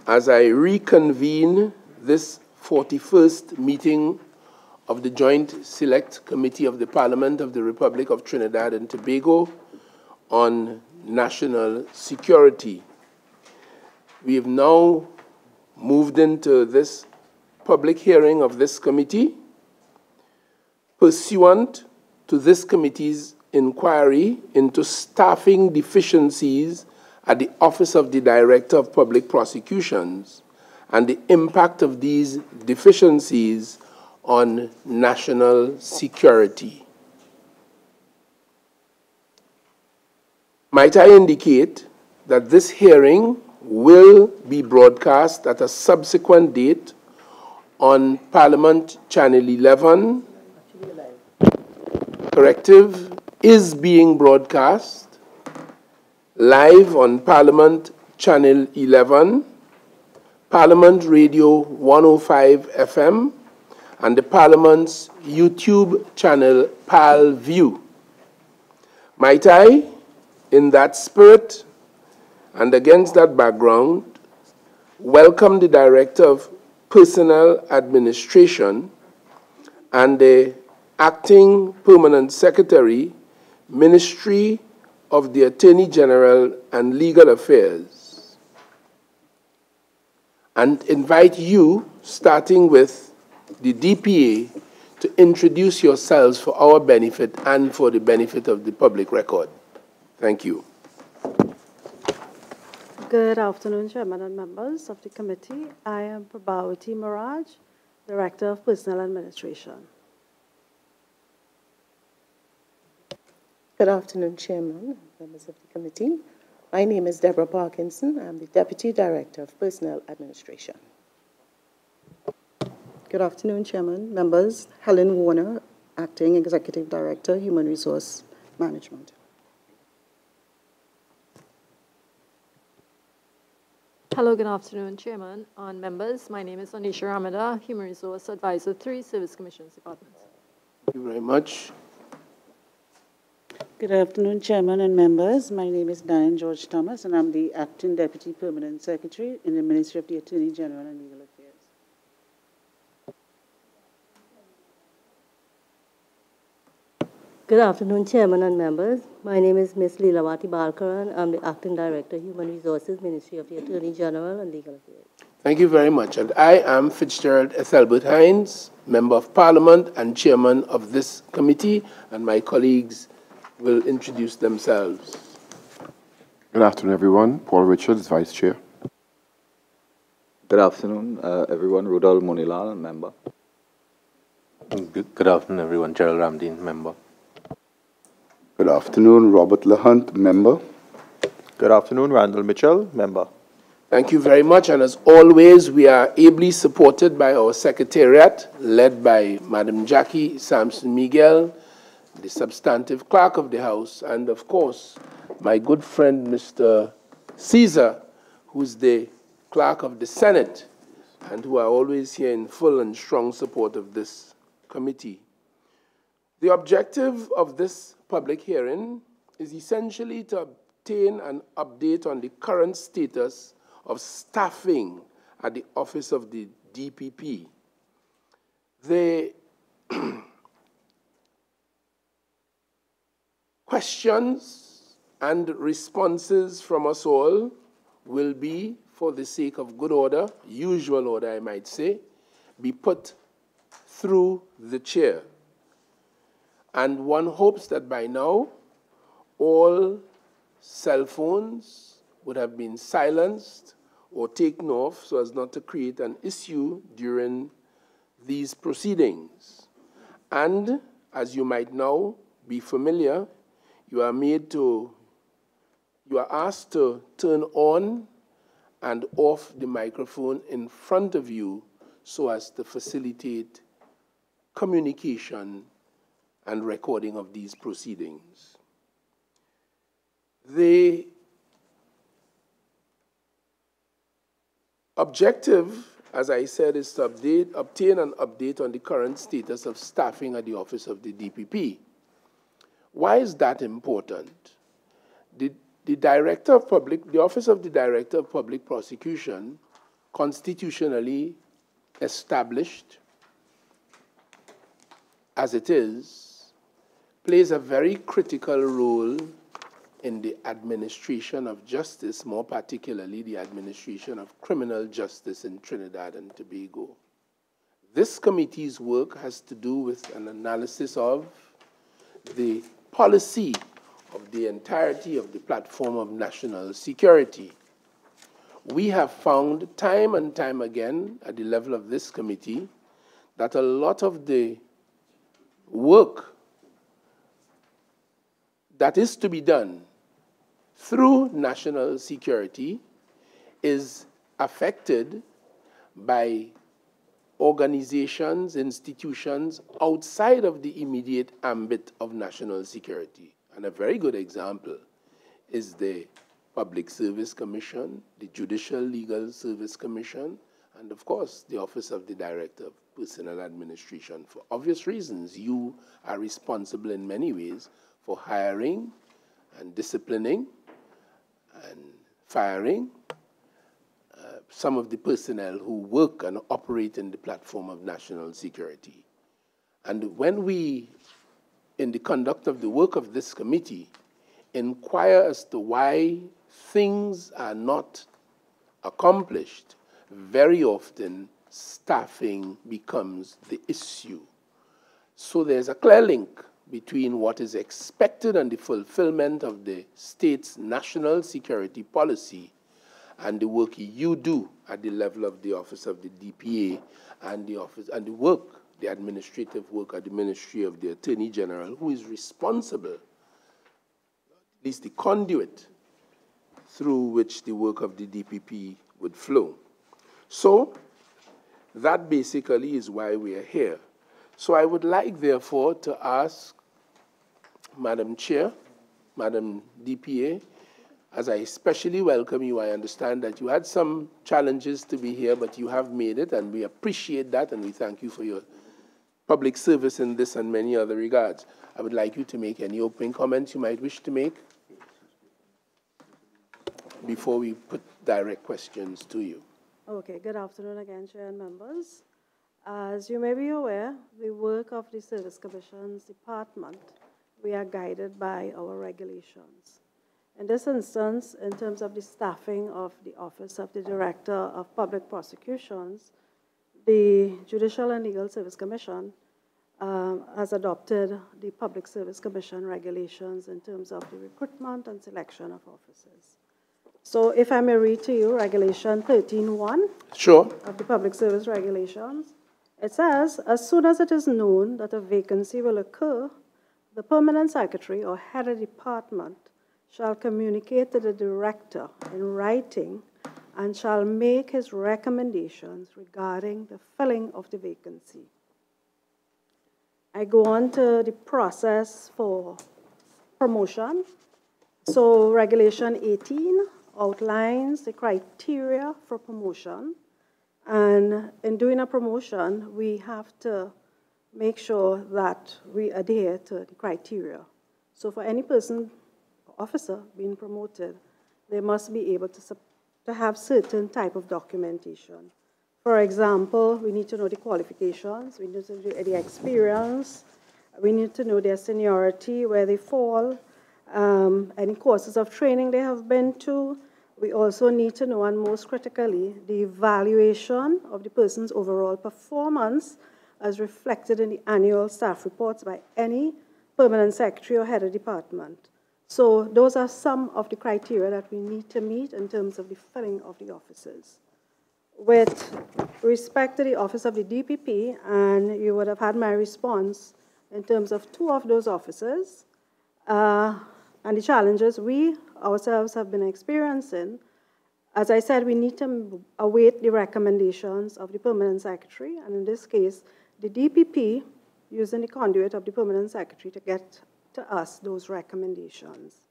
as I reconvene this 41st meeting of the Joint Select Committee of the Parliament of the Republic of Trinidad and Tobago on National Security. We have now moved into this public hearing of this committee. Pursuant to this committee's inquiry into staffing deficiencies at the Office of the Director of Public Prosecutions and the impact of these deficiencies on national security. Might I indicate that this hearing will be broadcast at a subsequent date on Parliament Channel 11. Corrective is being broadcast live on Parliament Channel 11, Parliament Radio 105 FM, and the Parliament's YouTube channel, ParlView. Might I, in that spirit and against that background, welcome the Director of Personnel Administration and the Acting Permanent Secretary, Ministry of the Attorney General and Legal Affairs, and invite you, starting with the DPA, to introduce yourselves for our benefit and for the benefit of the public record. Thank you. Good afternoon, Chairman and members of the committee. I am Prabhavati Maraj, Director of Personnel Administration. Good afternoon, Chairman, members of the committee. My name is Deborah Parkinson. I'm the Deputy Director of Personnel Administration. Good afternoon, Chairman, members. Helen Warner, Acting Executive Director, Human Resource Management. Hello, good afternoon, Chairman and members. My name is Anisha Ramada, Human Resource Advisor 3, Service Commissions Department. Thank you very much. Good afternoon, Chairman and members. My name is Diane George Thomas, and I'm the Acting Deputy Permanent Secretary in the Ministry of the Attorney General and Legal Affairs. Good afternoon, Chairman and members. My name is Ms. Leelawati Balkaran. I'm the Acting Director, Human Resources, Ministry of the Attorney General and Legal Affairs. Thank you very much. And I am Fitzgerald Ethelbert Hines, Member of Parliament and Chairman of this committee, and my colleagues will introduce themselves. Good afternoon, everyone. Paul Richards, Vice Chair. Good afternoon, everyone. Rudolph Monilal, Member. Good afternoon, everyone. Gerald Ramdeen, Member. Good afternoon, Robert Lahunt, Member. Good afternoon, Randall Mitchell, Member. Thank you very much, and as always, we are ably supported by our Secretariat, led by Madam Jackie Sampson Miguel, the substantive clerk of the House, and of course, my good friend, Mr. Caesar, who's the clerk of the Senate, and who are always here in full and strong support of this committee. The objective of this public hearing is essentially to obtain an update on the current status of staffing at the Office of the DPP. The questions and responses from us all will be, for the sake of good order, usual order I might say, be put through the chair. And one hopes that by now, all cell phones would have been silenced or taken off so as not to create an issue during these proceedings. And as you might now be familiar, you are asked to turn on and off the microphone in front of you so as to facilitate communication and recording of these proceedings. The objective, as I said, is to obtain an update on the current status of staffing at the Office of the DPP. Why is that important? The Office of the Director of Public Prosecution constitutionally established as it is, plays a very critical role in the administration of justice, more particularly the administration of criminal justice in Trinidad and Tobago. This committee's work has to do with an analysis of the policy of the entirety of the platform of national security. We have found time and time again at the level of this committee that a lot of the work that is to be done through national security is affected by organizations, institutions outside of the immediate ambit of national security. And a very good example is the Public Service Commission, the Judicial Legal Service Commission, and of course, the Office of the Director of Personnel Administration. For obvious reasons, you are responsible in many ways for hiring and disciplining and firing some of the personnel who work and operate in the platform of national security. And when we, in the conduct of the work of this committee, inquire as to why things are not accomplished, very often staffing becomes the issue. So there's a clear link between what is expected and the fulfillment of the state's national security policy and the work you do at the level of the Office of the DPA and the office and the work, the administrative work at the Ministry of the Attorney General, who is responsible, at least the conduit through which the work of the DPP would flow. So that basically is why we are here. So I would like, therefore, to ask Madam Chair, Madam DPA, as I especially welcome you, I understand that you had some challenges to be here, but you have made it, and we appreciate that, and we thank you for your public service in this and many other regards. I would like you to make any opening comments you might wish to make before we put direct questions to you. Okay, good afternoon again, Chair and members. As you may be aware, the work of the Service Commission's department, we are guided by our regulations. In this instance, in terms of the staffing of the Office of the Director of Public Prosecutions, the Judicial and Legal Service Commission has adopted the Public Service Commission regulations in terms of the recruitment and selection of officers. So if I may read to you Regulation 13.1 Sure. of the Public Service Regulations, it says, as soon as it is known that a vacancy will occur, the Permanent Secretary or Head of Department shall communicate to the Director in writing and shall make his recommendations regarding the filling of the vacancy. I go on to the process for promotion. So Regulation 18 outlines the criteria for promotion. And in doing a promotion, we have to make sure that we adhere to the criteria. So for any person, officer being promoted, they must be able to have certain type of documentation. For example, we need to know the qualifications, we need to know the experience, we need to know their seniority, where they fall, any courses of training they have been to. We also need to know, and most critically, the evaluation of the person's overall performance as reflected in the annual staff reports by any Permanent Secretary or Head of Department. So those are some of the criteria that we need to meet in terms of the filling of the offices. With respect to the Office of the DPP, and you would have had my response in terms of 2 of those offices, and the challenges we ourselves have been experiencing. As I said, we need to await the recommendations of the Permanent Secretary, and in this case, the DPP, using the conduit of the Permanent Secretary to get to us those recommendations.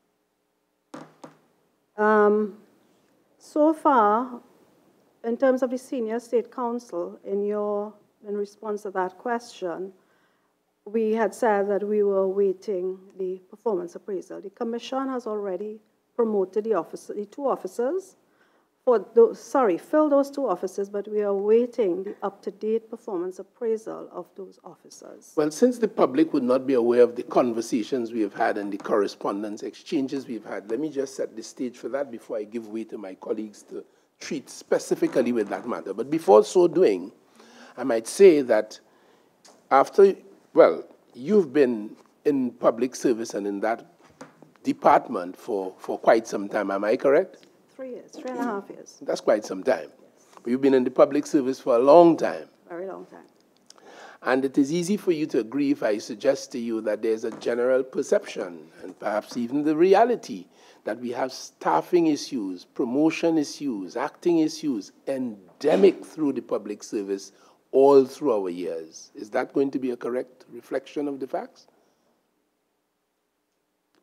So far, in terms of the Senior State Counsel, in response to that question, we had said that we were awaiting the performance appraisal. The Commission has already promoted the 2 officers fill those two offices, but we are awaiting the up-to-date performance appraisal of those officers. Well, since the public would not be aware of the conversations we have had and the correspondence exchanges we've had, let me just set the stage for that before I give way to my colleagues to treat specifically with that matter. But before so doing, I might say that you've been in public service and in that department for quite some time, am I correct? 3 years, 3.5 years. That's quite some time. But you've been in the public service for a long time. Very long time. And it is easy for you to agree if I suggest to you that there's a general perception, and perhaps even the reality, that we have staffing issues, promotion issues, acting issues, endemic through the public service all through our years. Is that going to be a correct reflection of the facts?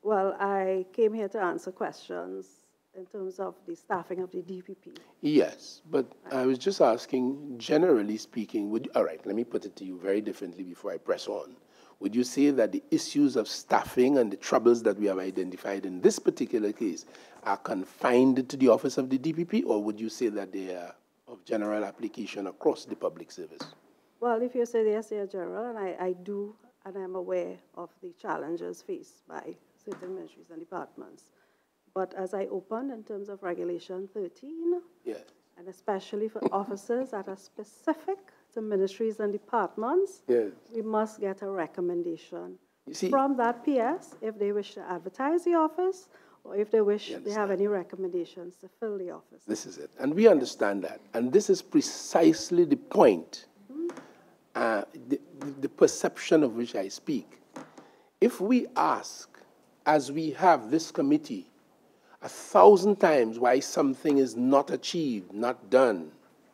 Well, I came here to answer questions in terms of the staffing of the DPP. Yes, but I was just asking, generally speaking, all right, let me put it to you very differently before I press on. Would you say that the issues of staffing and the troubles that we have identified in this particular case are confined to the office of the DPP, or would you say that they are of general application across the public service? Well, if you say yes, they are general, and I do, and I'm aware of the challenges faced by certain ministries and departments. But as I opened in terms of Regulation 13, yes, and especially for officers that are specific to ministries and departments, yes, we must get a recommendation from that PS if they wish to advertise the office or if they wish they have any recommendations to fill the office. This is it. And we understand that. And this is precisely the point, the perception of which I speak. If we ask, as we have this committee, 1,000 times why something is not achieved, not done,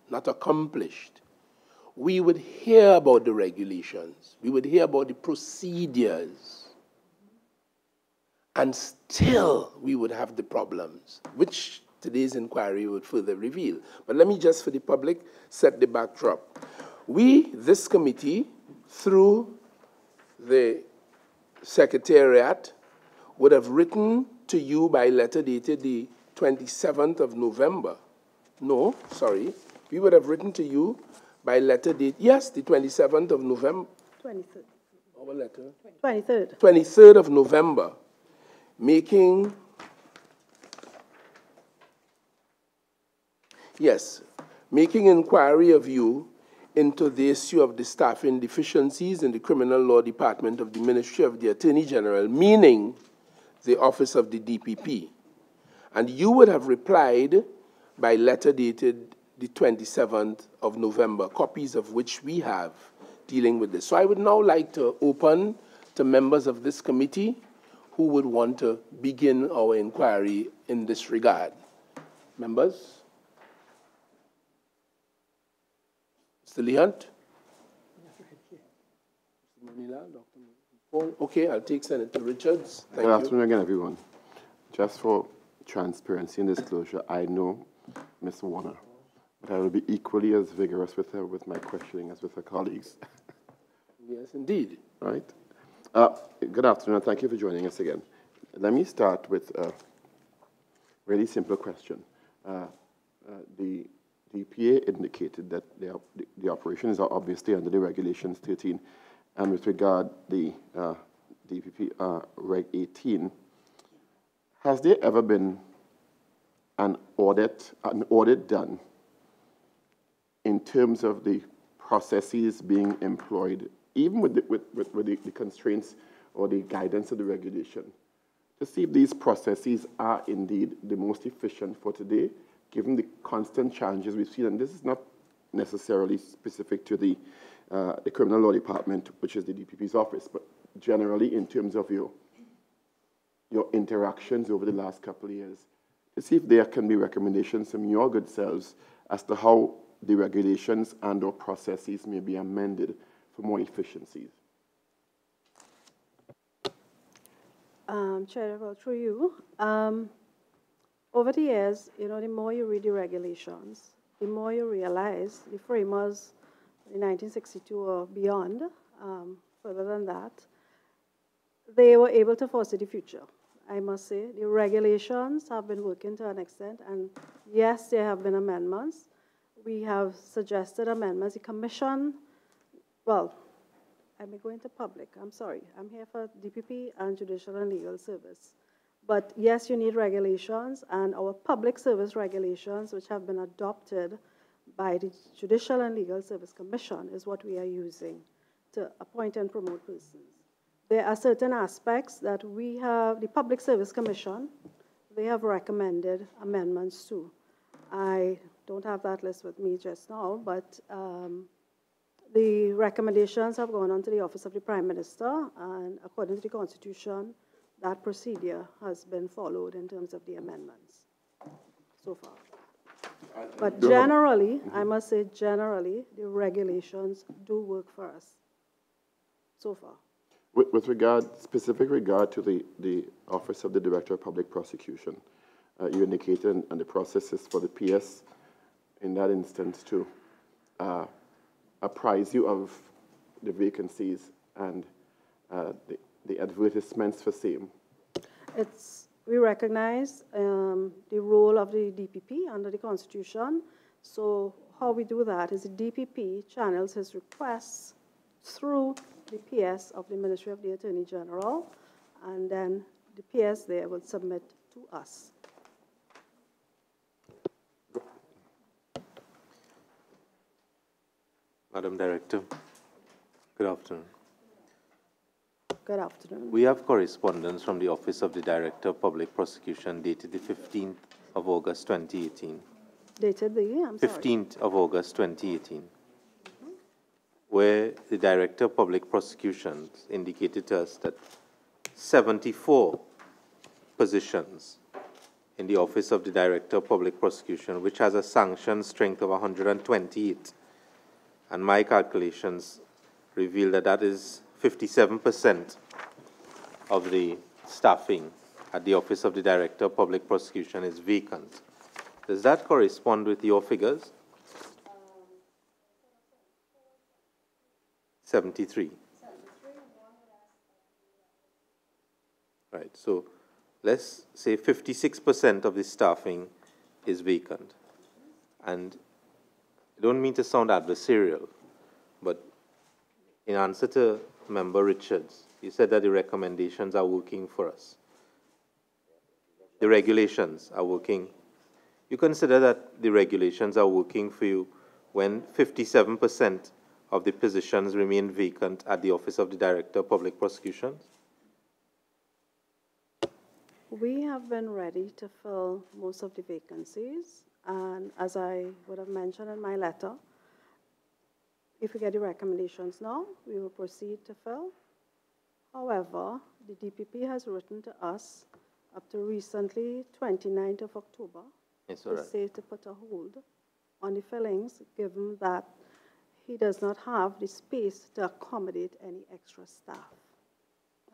not accomplished, we would hear about the regulations, we would hear about the procedures, and still we would have the problems, which today's inquiry would further reveal. But let me just, for the public, set the backdrop. We, this committee, through the Secretariat, would have written to you by letter dated the 27th of November. No, sorry. We would have written to you by letter date, yes, the 27th of November. 23rd. Our letter? 23rd. 23rd of November, making inquiry of you into the issue of the staffing deficiencies in the Criminal Law Department of the Ministry of the Attorney General, meaning the office of the DPP. And you would have replied by letter dated the 27th of November, copies of which we have dealing with this. So I would now like to open to members of this committee who would want to begin our inquiry in this regard. Members? Mr. Lehunt? Mr. Manila, Dr. Paul? Okay, I'll take Senator Richards. Thank you. Good afternoon again, everyone. Just for transparency and disclosure, I know Ms. Warner, but I will be equally as vigorous with her with my questioning as with her colleagues. Yes, indeed. Right. Good afternoon, and thank you for joining us again. Let me start with a really simple question. The DPA indicated that the operations are obviously under the Regulations 13, and with regard the DPP Reg 18, has there ever been an audit done in terms of the processes being employed, even with the constraints or the guidance of the regulation, to see if these processes are indeed the most efficient for today, given the constant challenges we've seen? And this is not necessarily specific to the Criminal Law Department, which is the DPP's office, but generally in terms of your interactions over the last couple of years, to see if there can be recommendations from your good selves as to how the regulations and or processes may be amended for more efficiencies. Chair, well, through you, over the years, the more you read the regulations, the more you realize the framers in 1962 or beyond, further than that, they were able to foresee the future. I must say, the regulations have been working to an extent, and yes, there have been amendments. We have suggested amendments. The Commission, well, I'm going to public. I'm sorry. I'm here for DPP and Judicial and Legal Service. But yes, you need regulations, and our public service regulations, which have been adopted by the Judicial and Legal Service Commission, is what we are using to appoint and promote persons. There are certain aspects that we have, the Public Service Commission, they have recommended amendments to. I don't have that list with me just now, but the recommendations have gone on to the Office of the Prime Minister, and according to the Constitution, that procedure has been followed in terms of the amendments so far. But generally, I must say generally, the regulations do work for us so far. With specific regard to the Office of the Director of Public Prosecution, you indicated, and the process is for the PS, in that instance, to apprise you of the vacancies and the advertisements for same. We recognize the role of the DPP under the Constitution. So how we do that is the DPP channels his requests through the PS of the Ministry of the Attorney General, and then the PS there will submit to us. Madam Director, good afternoon. Good afternoon. We have correspondence from the Office of the Director of Public Prosecution dated the 15th of August 2018. Dated the, I'm 15th of August 2018, where the Director of Public Prosecutions indicated to us that 74 positions in the Office of the Director of Public Prosecution, which has a sanctioned strength of 128, and my calculations reveal that that is 57% of the staffing at the Office of the Director of Public Prosecution is vacant. Does that correspond with your figures? 73. Right, so let's say 56% of the staffing is vacant. And I don't mean to sound adversarial, but in answer to Member Richards, you said that the recommendations are working for us. The regulations are working. You consider that the regulations are working for you when 57% of the positions remain vacant at the Office of the Director of Public Prosecutions? We have been ready to fill most of the vacancies, and as I would have mentioned in my letter, if we get the recommendations now, we will proceed to fill. However, the DPP has written to us up to recently, 29th of October, to say to put a hold on the fillings, given that he does not have the space to accommodate any extra staff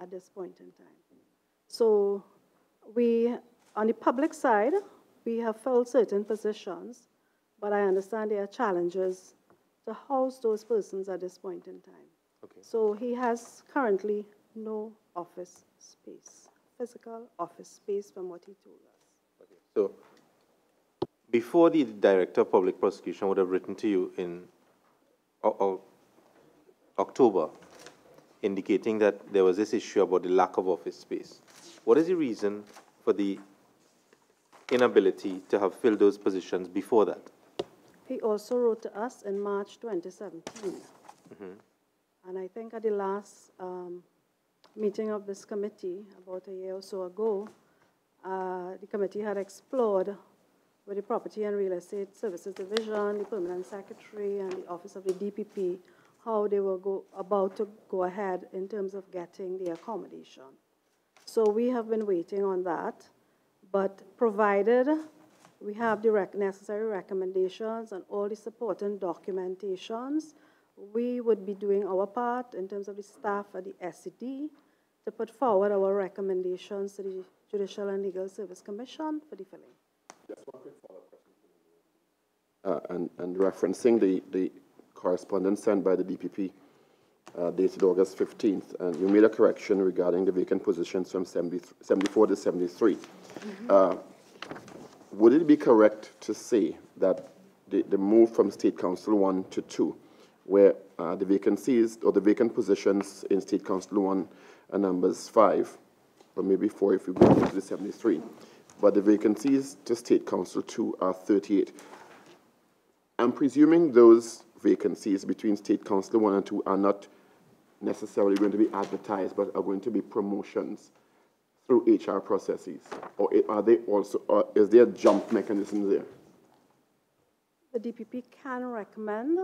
at this point in time. So we, on the public side, we have filled certain positions, but I understand there are challenges to house those persons at this point in time. Okay. So he has currently no office space, physical office space from what he told us. Okay. So before the Director of Public Prosecution would have written to you in October, indicating that there was this issue about the lack of office space, what is the reason for the inability to have filled those positions before that? He also wrote to us in March 2017. And I think at the last meeting of this committee, about a year or so ago, the committee had explored with the Property and Real Estate Services Division, the Permanent Secretary, and the Office of the DPP, how they were about to go ahead in terms of getting the accommodation. So we have been waiting on that, but provided we have the necessary recommendations and all the supporting documentations, we would be doing our part in terms of the staff at the SCD to put forward our recommendations to the Judicial and Legal Service Commission for the filling. Just one quick follow-up question. And referencing the correspondence sent by the DPP dated August 15th, and you made a correction regarding the vacant positions from 74 to 73. Would it be correct to say that the move from State Council 1 to 2, where the vacancies or the vacant positions in State Council 1 are numbers 5, or maybe 4 if you go to the 73, but the vacancies to State Council 2 are 38. I'm presuming those vacancies between State Council 1 and 2 are not necessarily going to be advertised, but are going to be promotions through HR processes, or are they also, or is there a jump mechanism there? The DPP can recommend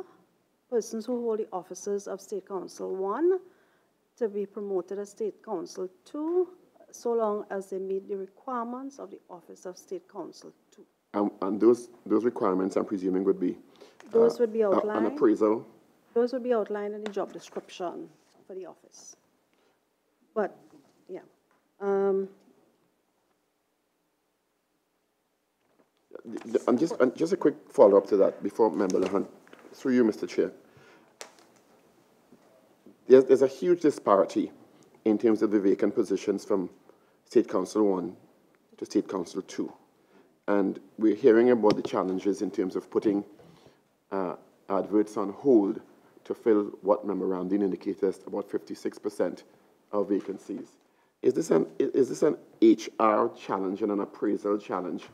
persons who hold the offices of State Council 1 to be promoted as State Council 2, so long as they meet the requirements of the office of State Council 2. And those requirements, I'm presuming, would be those would be outlined. An appraisal. Those would be outlined in the job description for the office. But yeah. And just a quick follow-up to that before Member Lahan, through you, Mr. Chair. There's a huge disparity in terms of the vacant positions from State Council 1 to State Council 2. And we're hearing about the challenges in terms of putting adverts on hold to fill what Memorandum indicates as about 56% of vacancies. Is this an HR challenge and an appraisal challenge?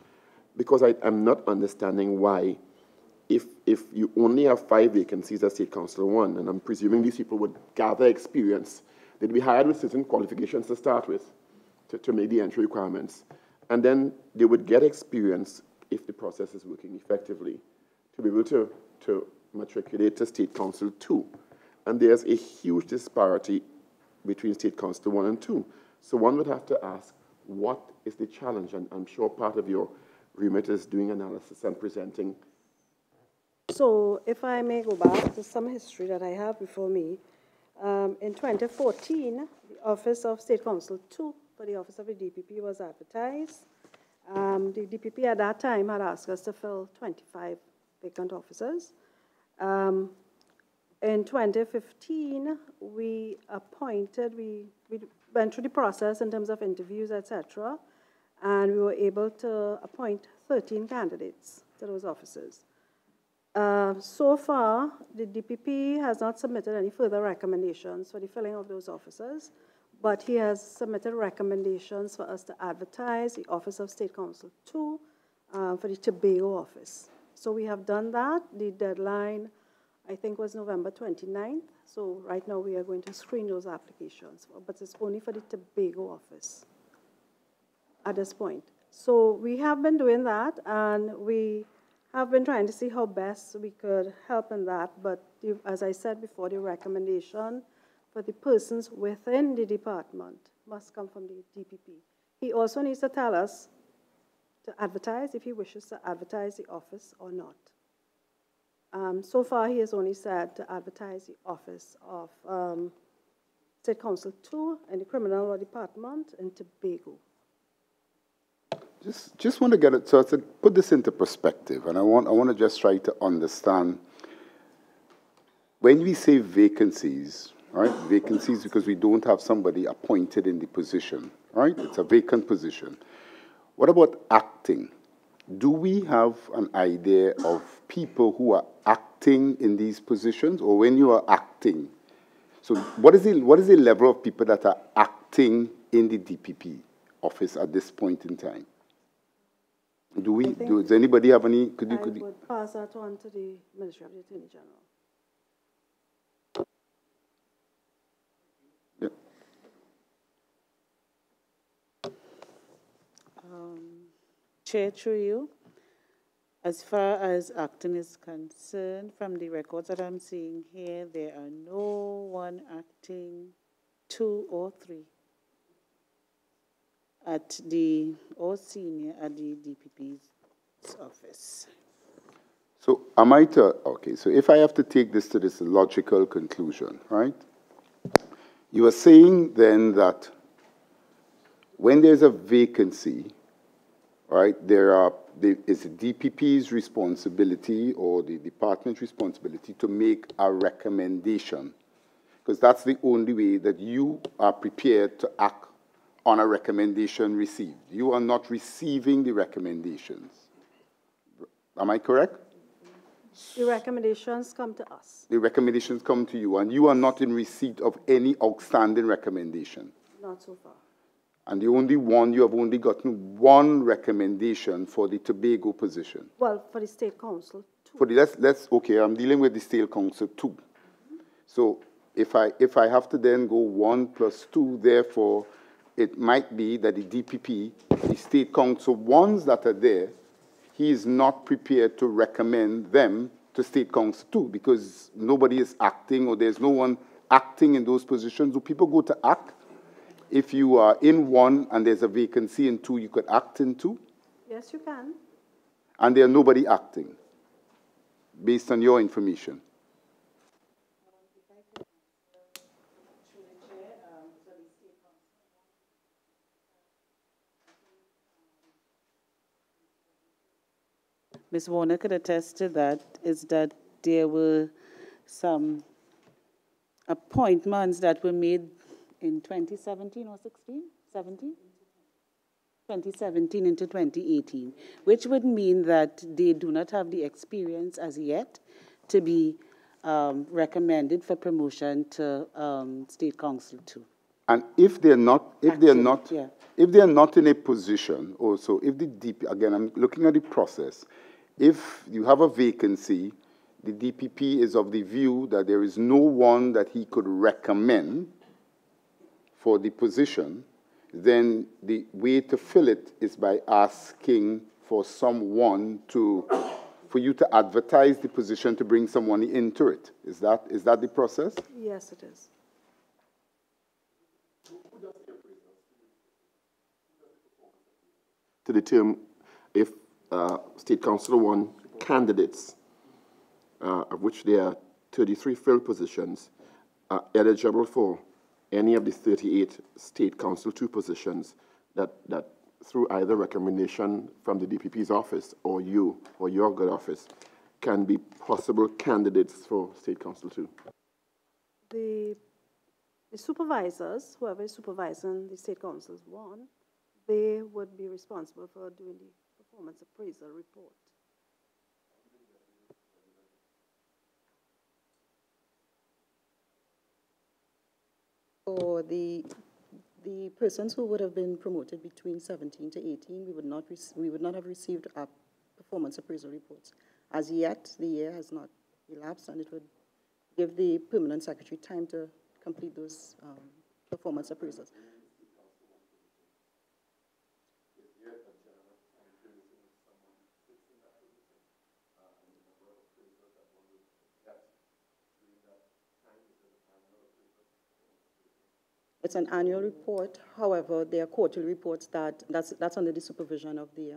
Because I'm not understanding why, if you only have 5 vacancies at State Council 1, and I'm presuming these people would gather experience, they'd be hired with certain qualifications to start with, to make the entry requirements. And then they would get experience, if the process is working effectively, to be able to matriculate to State Council 2. And there's a huge disparity between State Council 1 and 2. So one would have to ask, what is the challenge? And I'm sure part of your remit is doing analysis and presenting. So if I may go back to some history that I have before me, in 2014, the office of State Council 2 for the office of the DPP was advertised. The DPP at that time had asked us to fill 25 vacant offices. In 2015, we went through the process in terms of interviews, etc., and we were able to appoint 13 candidates to those offices. So far, the DPP has not submitted any further recommendations for the filling of those offices, but he has submitted recommendations for us to advertise the office of State Council 2 for the Tobago office. So we have done that. The deadline, I think, was November 29th. So right now we are going to screen those applications, but it's only for the Tobago office at this point. So we have been doing that, and we have been trying to see how best we could help in that. But as I said before, the recommendation for the persons within the department must come from the DPP. He also needs to tell us to advertise, if he wishes to advertise the office or not. So far, he has only said to advertise the office of State Council 2 in the criminal law department in Tobago. Just want to get it, so to put this into perspective, and I want to just try to understand, when we say vacancies, right, vacancies because we don't have somebody appointed in the position, right, it's a vacant position. What about acting? Do we have an idea of people who are acting in these positions, or when you are acting? So what is the level of people that are acting in the DPP office at this point in time? Does anybody have any? Could you would pass that on to the Ministry of the Attorney General. Yeah. Chair, through you, as far as acting is concerned, from the records that I'm seeing here, there are no one acting 2 or 3 at the, or senior at the DPP's office. So am I to, okay, so if I have to take this to this logical conclusion, right? You are saying then that when there's a vacancy, right, it's the DPP's responsibility or the department's responsibility to make a recommendation. because that's the only way that you are prepared to act on a recommendation received. You are not receiving the recommendations. Am I correct? The recommendations come to us. The recommendations come to you, and you are not in receipt of any outstanding recommendation. Not so far. And you have only gotten one recommendation for the Tobago position. Well, for the State Council, too. For the, okay, I'm dealing with the State Council too. So if I have to then go 1 + 2, therefore, it might be that the DPP, the State Council ones that are there, he is not prepared to recommend them to State Council too, because nobody is acting, or there's no one acting in those positions. Do people go to act? If you are in one and there's a vacancy in 2, you could act in 2? Yes, you can. And there's nobody acting, based on your information. Ms. Warner could attest to that, is that there were some appointments that were made in 2017 or 16? 17? 2017 into 2018, which would mean that they do not have the experience as yet to be recommended for promotion to State Council 2. And if they're not, if they're not in a position, also, if the DP, again, I'm looking at the process, if you have a vacancy, the DPP is of the view that there is no one that he could recommend for the position, then the way to fill it is by asking for someone for you to advertise the position to bring someone into it. Is that the process? Yes, it is. To determine if State Council 1 candidates, of which there are 33 filled positions, are eligible for any of the 38 State Council 2 positions that through either recommendation from the DPP's office or you or your good office can be possible candidates for State Council 2? The supervisors, whoever is supervising the State Councils 1, they would be responsible for doing the performance appraisal report. For the persons who would have been promoted between 17 to 18, we would not have received our performance appraisal reports. As yet, the year has not elapsed, and it would give the permanent secretary time to complete those performance appraisals. It's an annual report. However, there are quarterly reports that's under the supervision of the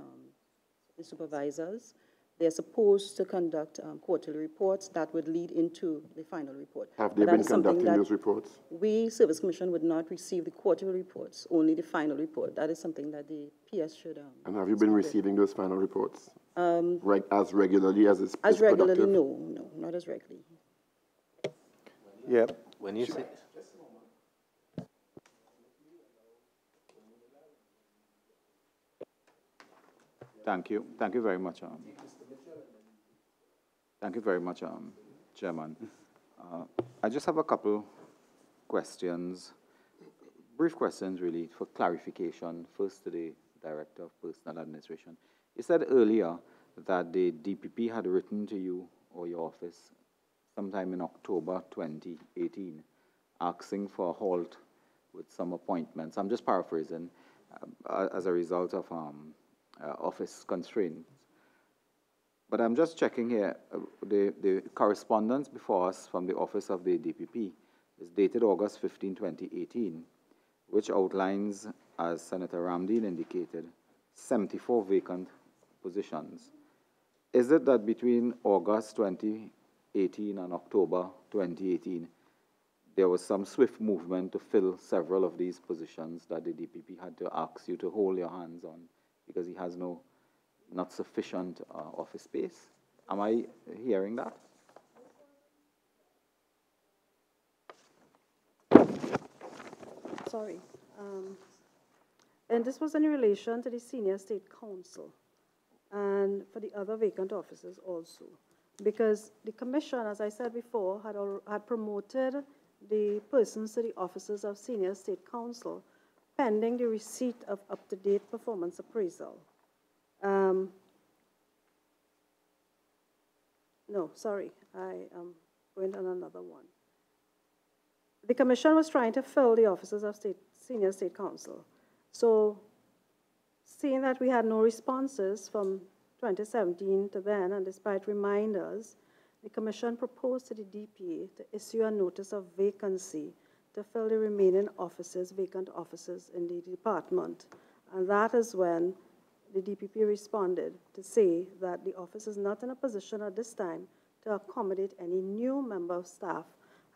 supervisors. They're supposed to conduct quarterly reports that would lead into the final report. Have they been conducting those reports? We, Service Commission, would not receive the quarterly reports, only the final report. That is something that the PS should. And have you been receiving those final reports as regularly as it's as regularly? productive? No, not as regularly. Yeah. When you say. Thank you. Thank you very much. Thank you very much, Chairman. I just have a couple questions, brief questions really, for clarification. First to the Director of Personnel Administration. You said earlier that the DPP had written to you or your office sometime in October 2018 asking for a halt with some appointments. I'm just paraphrasing as a result of office constraints. But I'm just checking here, the correspondence before us from the office of the DPP is dated August 15, 2018, which outlines, as Senator Ramdeen indicated, 74 vacant positions. Is it that between August 2018 and October 2018, there was some swift movement to fill several of these positions that the DPP had to ask you to hold your hands on because he has not sufficient office space? Am I hearing that? sorry. And this was in relation to the Senior State Council and for the other vacant offices also. Because the commission, as I said before, had promoted the persons to the offices of Senior State Council pending the receipt of up-to-date performance appraisal. No, sorry, I am going on another one. The commission was trying to fill the offices of Senior State Council. So, seeing that we had no responses from 2017 to then, and despite reminders, the commission proposed to the DPA to issue a notice of vacancy to fill the remaining offices, vacant offices in the department. And that is when the DPP responded to say that the office is not in a position at this time to accommodate any new member of staff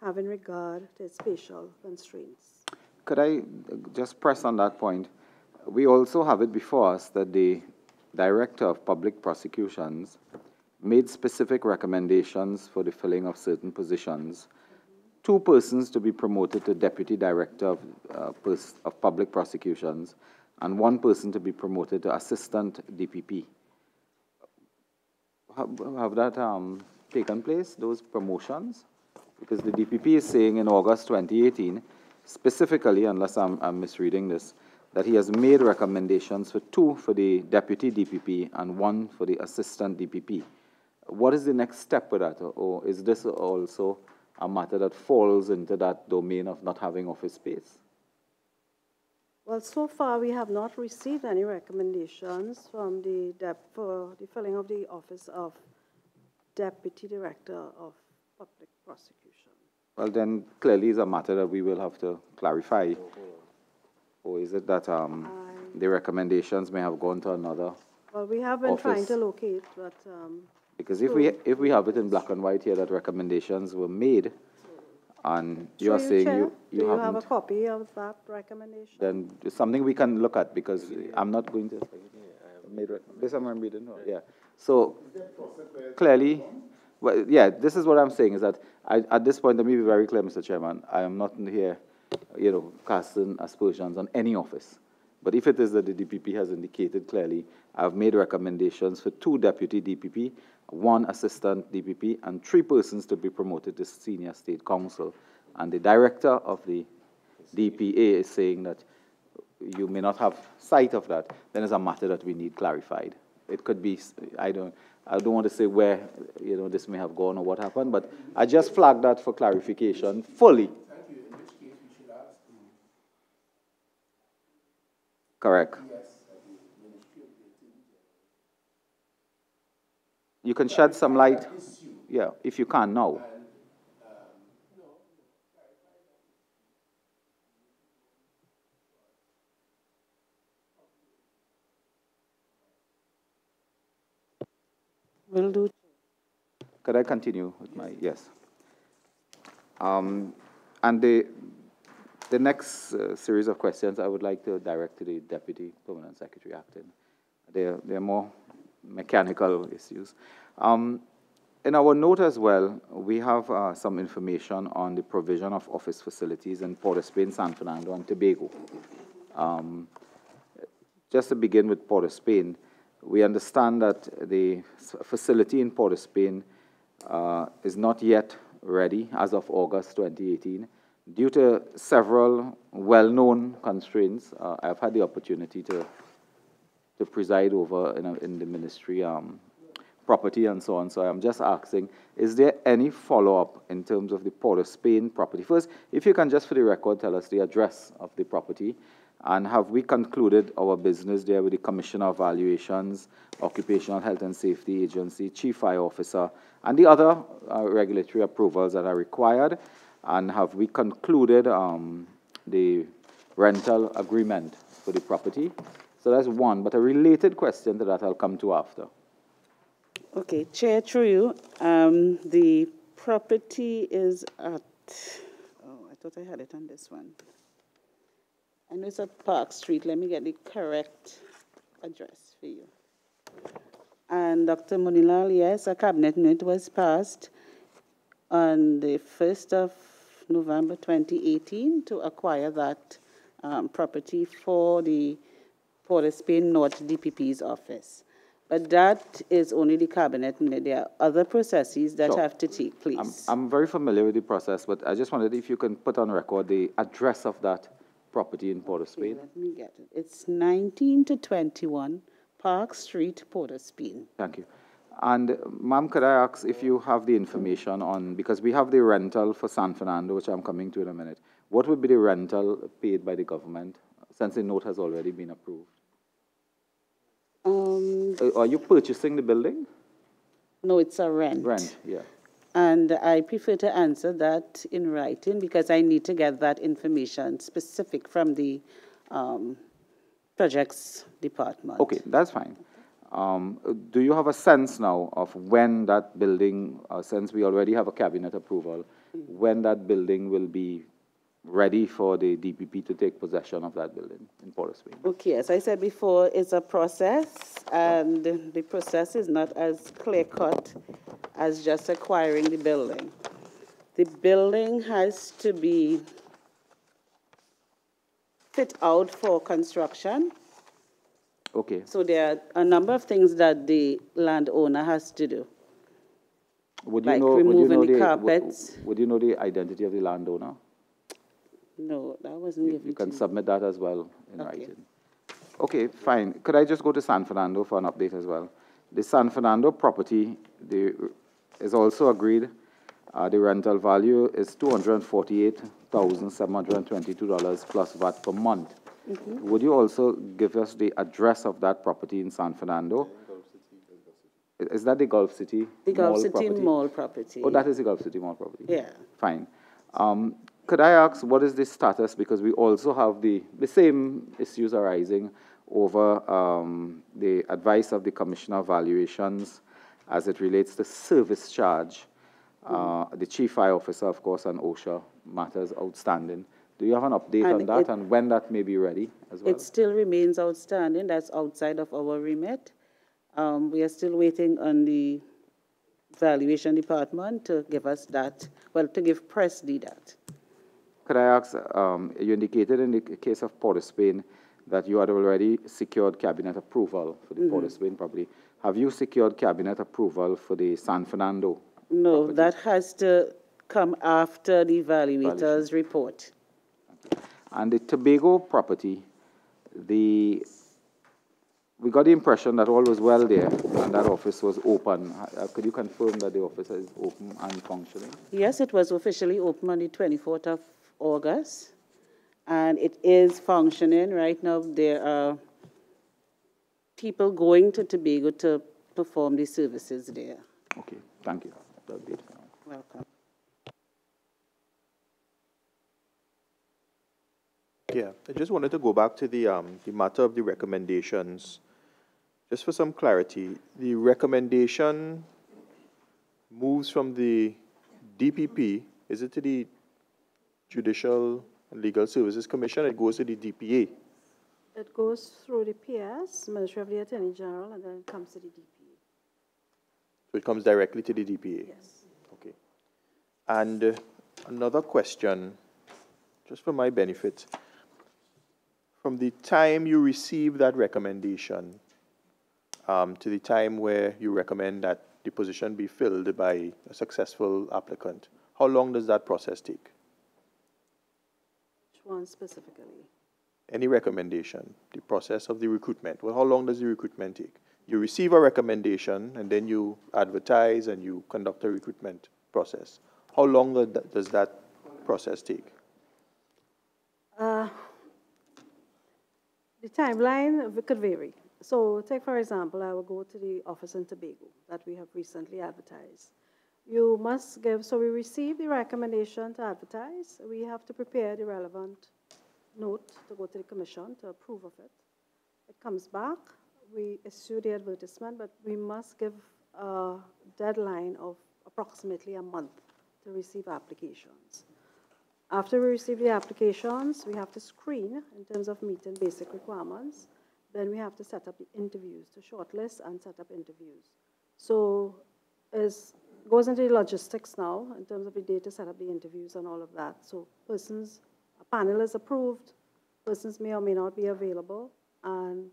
having regard to its spatial constraints. Could I just press on that point? We also have it before us that the Director of Public Prosecutions made specific recommendations for the filling of certain positions. 2 persons to be promoted to Deputy Director of Public Prosecutions, and 1 person to be promoted to Assistant DPP. Have that taken place, those promotions? Because the DPP is saying in August 2018, specifically, unless I'm misreading this, that he has made recommendations for 2 for the Deputy DPP and 1 for the Assistant DPP. What is the next step with that? Or is this also a matter that falls into that domain of not having office space? Well, so far we have not received any recommendations from for the filling of the office of Deputy Director of Public Prosecution. Well, then clearly it's a matter that we will have to clarify. Or is it that the recommendations may have gone to another? Well, we have been trying to locate, but because if we have it in black and white here that recommendations were made, and you are saying you haven't, have a copy of that recommendation? Then it's something we can look at, because I'm not going to this I'm reading. Yeah. So clearly, well, yeah, this is what I'm saying is that at this point, let me be very clear, Mr. Chairman. I am not here, casting aspersions on any office. But if it is that the DPP has indicated clearly, I've made recommendations for 2 Deputy DPP, 1 Assistant DPP, and 3 persons to be promoted to Senior State Council. And the Director of the DPA is saying that you may not have sight of that. Then it's a matter that we need clarified. It could be, I don't want to say where this may have gone or what happened, but I just flagged that for clarification fully. Thank you. In which case we should ask the Correct. You can shed some light, yeah, if you can now. Will do. Could I continue with my, yes. And the next series of questions I would like to direct to the Deputy Permanent Secretary Acting. They're more mechanical issues. In our note as well, we have some information on the provision of office facilities in Port of Spain, San Fernando, and Tobago. Just to begin with Port of Spain, we understand that the facility in Port of Spain is not yet ready as of August 2018 due to several well-known constraints. I've had the opportunity to preside over in the ministry property and so on. So I'm just asking, is there any follow-up in terms of the Port of Spain property? First, if you can just for the record tell us the address of the property, and have we concluded our business there with the Commissioner of Valuations, Occupational Health and Safety Agency, Chief Fire Officer, and the other regulatory approvals that are required? And have we concluded the rental agreement for the property? So that's one, but a related question to that I'll come to after. Okay, Chair, through you, the property is at, oh, I thought I had it on this one. I know it's at Park Street. Let me get the correct address for you. And Dr. Munilal, yes, a cabinet note was passed on the 1st of November 2018 to acquire that property for the Port of Spain North DPP's office. But that is only the cabinet, and there are other processes that have to take place. I'm very familiar with the process, but I just wondered if you can put on record the address of that property in Port of Spain. Let me get it. It's 19 to 21 Park Street, Port of Spain. Thank you. And, ma'am, could I ask if you have the information on, because we have the rental for San Fernando, which I'm coming to in a minute. What would be the rental paid by the government, since the note has already been approved? Are you purchasing the building? No, it's a rent. Rent, yeah. And I prefer to answer that in writing because I need to get that information specific from the projects department. Okay, that's fine. Do you have a sense now of when that building, since we already have a cabinet approval, when that building will be ready for the DPP to take possession of that building in Port of Spain? Okay, as I said before, it's a process, and the process is not as clear-cut as just acquiring the building. The building has to be fit out for construction. Okay. So there are a number of things that the landowner has to do. Would you like know, removing would you know the carpets. Would you know the identity of the landowner? No, that wasn't given. You can submit that as well in Okay. writing. Okay, fine. Could I just go to San Fernando for an update as well? The San Fernando property is also agreed. The rental value is $248,722 plus VAT per month. Mm-hmm. Would you also give us the address of that property in San Fernando? Is that the Gulf City The Gulf Mall City property? Mall property. Oh, that is the Gulf City Mall property. Yeah. Fine. Could I ask what is the status? Because we also have the same issues arising over the advice of the Commissioner of Valuations as it relates to service charge. The Chief Fire Officer, of course, and OSHA matters outstanding. Do you have an update on that and when that may be ready as well? It still remains outstanding. That's outside of our remit. We are still waiting on the valuation department to give us that, well, to give Presley that. Could I ask, you indicated in the case of Port of Spain that you had already secured cabinet approval for the Port of Spain property. Have you secured cabinet approval for the San Fernando? No, property? that has to come after the evaluator's report. And the Tobago property, we got the impression that all was well there and that office was open. Could you confirm that the office is open and functioning? Yes, it was officially open on the 24th of August, and it is functioning. Right now, there are people going to Tobago to perform the services there. Okay, thank you. That'll be it. Welcome. Yeah, I just wanted to go back to the matter of the recommendations. Just for some clarity, the recommendation moves from the DPP, is it to the Judicial and Legal Services Commission? It goes to the DPA. It goes through the PS, Ministry of the Attorney General, and then it comes to the DPA. So it comes directly to the DPA? Yes. Okay. And another question, just for my benefit. From the time you receive that recommendation to the time where you recommend that the position be filled by a successful applicant, how long does that process take? Which one specifically? Any recommendation, the process of the recruitment. Well, how long does the recruitment take? You receive a recommendation and then you advertise and you conduct a recruitment process. How long does that process take? The timeline could vary. So take, for example, I will go to the office in Tobago that we have recently advertised. You must give, so we receive the recommendation to advertise. We have to prepare the relevant note to go to the commission to approve of it. It comes back, we issue the advertisement, but we must give a deadline of approximately a month to receive applications. After we receive the applications, we have to screen in terms of meeting basic requirements. Then we have to set up the interviews, to shortlist and set up interviews. So it goes into the logistics now in terms of the day to set up the interviews and all of that. So a panel is approved, persons may or may not be available, and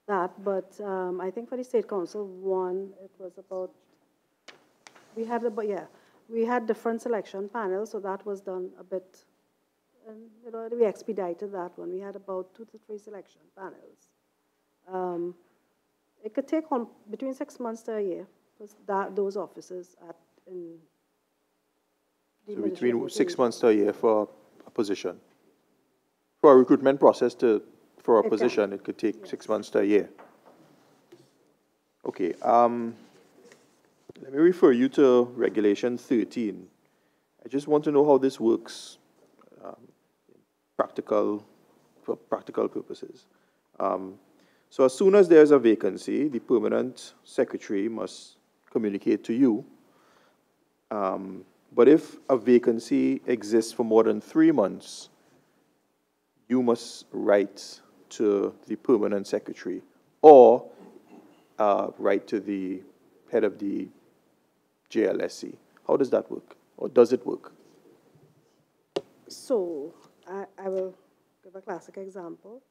that, but I think for the State Council one, it was about, we had different selection panels, so that was done a bit, and you know, we expedited that one. We had about 2 to 3 selection panels. It could take on between 6 months to a year, because those officers in the So Ministry of between 6 Education. months to a year for a position. For a recruitment process for a It position, can. it could take Yes. 6 months to a year. Okay, let me refer you to Regulation 13. I just want to know how this works for practical purposes. So as soon as there's a vacancy, the permanent secretary must communicate to you. But if a vacancy exists for more than 3 months, you must write to the permanent secretary or write to the head of the JLSC. How does that work? Or does it work? So I will give a classic example.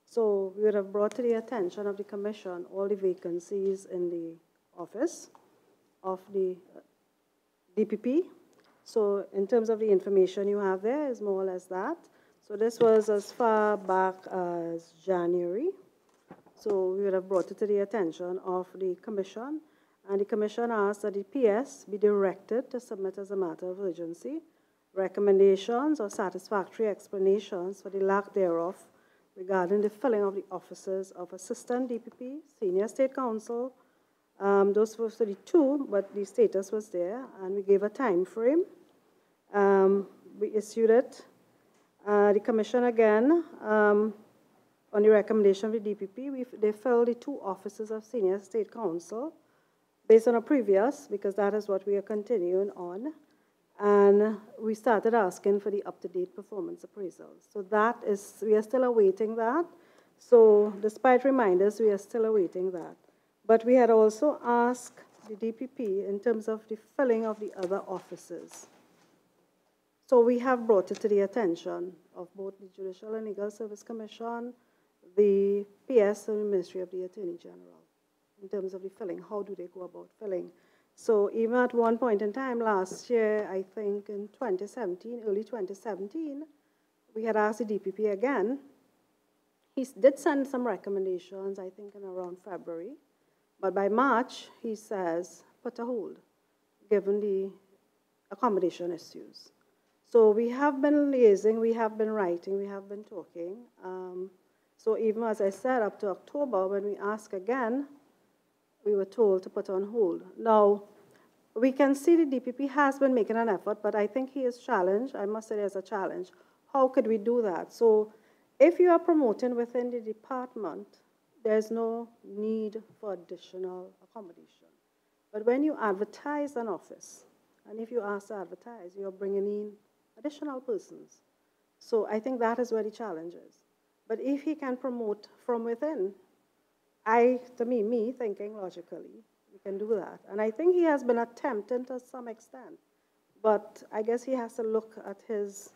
So we would have brought to the attention of the Commission all the vacancies in the office of the DPP. So in terms of the information you have there is more or less that. So this was as far back as January. So we would have brought it to the attention of the Commission, and the Commission asked that the PS be directed to submit as a matter of urgency recommendations or satisfactory explanations for the lack thereof regarding the filling of the offices of Assistant DPP, Senior State Counsel. Those were the 2, but the status was there, and we gave a time frame. We issued it. The Commission again, on the recommendation of the DPP, they filled the 2 offices of Senior State Counsel based on a previous, because that is what we are continuing on. And we started asking for the up-to-date performance appraisals. So that is, we are still awaiting that. So despite reminders, we are still awaiting that. But we had also asked the DPP in terms of the filling of the other offices. So we have brought it to the attention of both the Judicial and Legal Service Commission, the PS, and the Ministry of the Attorney General in terms of the filling. How do they go about filling? So even at one point in time last year, I think in 2017, early 2017, we had asked the DPP again. He did send some recommendations, I think in around February. But by March, he says, put a hold, given the accommodation issues. So we have been liaising, we have been writing, we have been talking. So even as I said, up to October, when we ask again, we were told to put on hold. Now, we can see the DPP has been making an effort, but I think he is challenged. I must say there's a challenge. How could we do that? So if you are promoting within the department, there's no need for additional accommodation. But when you advertise an office, and if you ask to advertise, you're bringing in additional persons. So I think that is where the challenge is. But if he can promote from within, me thinking logically, we can do that. And I think he has been attempting to some extent. But I guess he has to look at his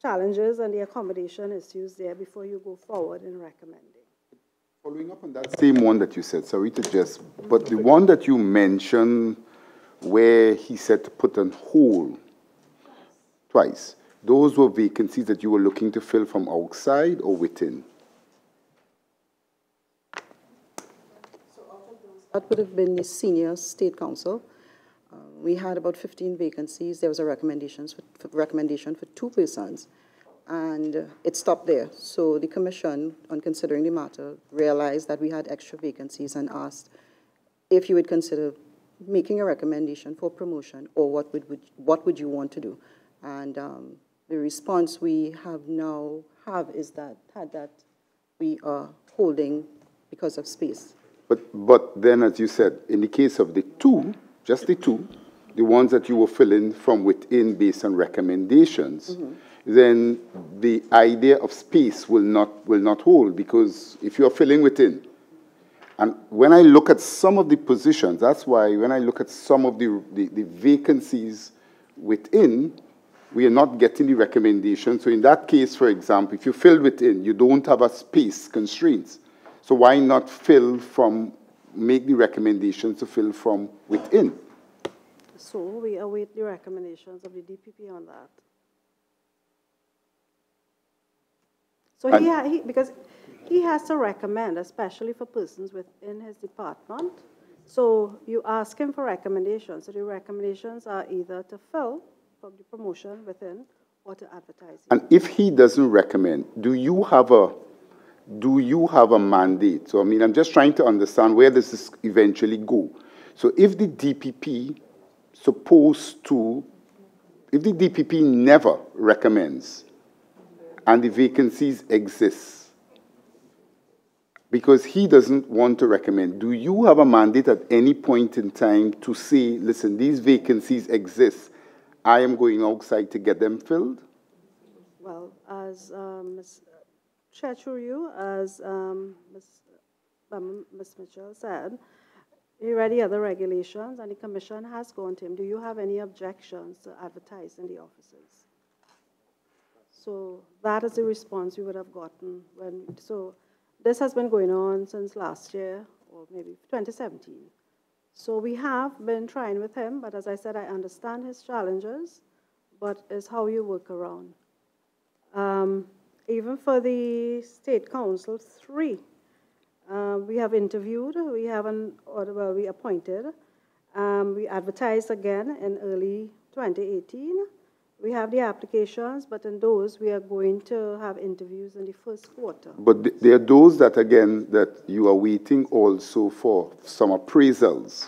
challenges and the accommodation issues there before you go forward in recommending. Following up on that same one that you said, sorry to just, but the one that you mentioned where he said to put on hold twice, those were vacancies that you were looking to fill from outside or within? That would have been the Senior State Counsel. We had about 15 vacancies. There was a recommendation for 2 persons, and it stopped there. So the Commission, on considering the matter, realized that we had extra vacancies and asked if you would consider making a recommendation for promotion, or what would you want to do? And the response we have is that we are holding because of space. But then, as you said, in the case of the 2, just the 2, the ones that you were filling from within based on recommendations, then the idea of space will not hold, because if you're filling within, and when I look at some of the positions, that's why when I look at some of the vacancies within, we are not getting the recommendation. So in that case, for example, if you fill within, you don't have a space constraints. So why not make the recommendations to fill from within? So we await the recommendations of the DPP on that. So because he has to recommend, especially for persons within his department. So you ask him for recommendations. So the recommendations are either to fill from the promotion within or to advertise. And if he doesn't recommend, do you have a mandate? So I mean, I'm just trying to understand where does this eventually go. So if the DPP never recommends and the vacancies exist, because he doesn't want to recommend, do you have a mandate at any point in time to say, listen, these vacancies exist, I am going outside to get them filled? Well, as Ms. Chair through you, as Ms. Mitchell said, he read the other regulations and the commission has gone to him. Do you have any objections to advertise in the offices? So that is the response we would have gotten so this has been going on since last year or maybe 2017. So we have been trying with him, but as I said, I understand his challenges, but it's how you work around. Even for the State Council 3, we have interviewed, we appointed, we advertised again in early 2018. We have the applications, but in those, we are going to have interviews in the first quarter. But there are those that, again, that you are waiting also for some appraisals.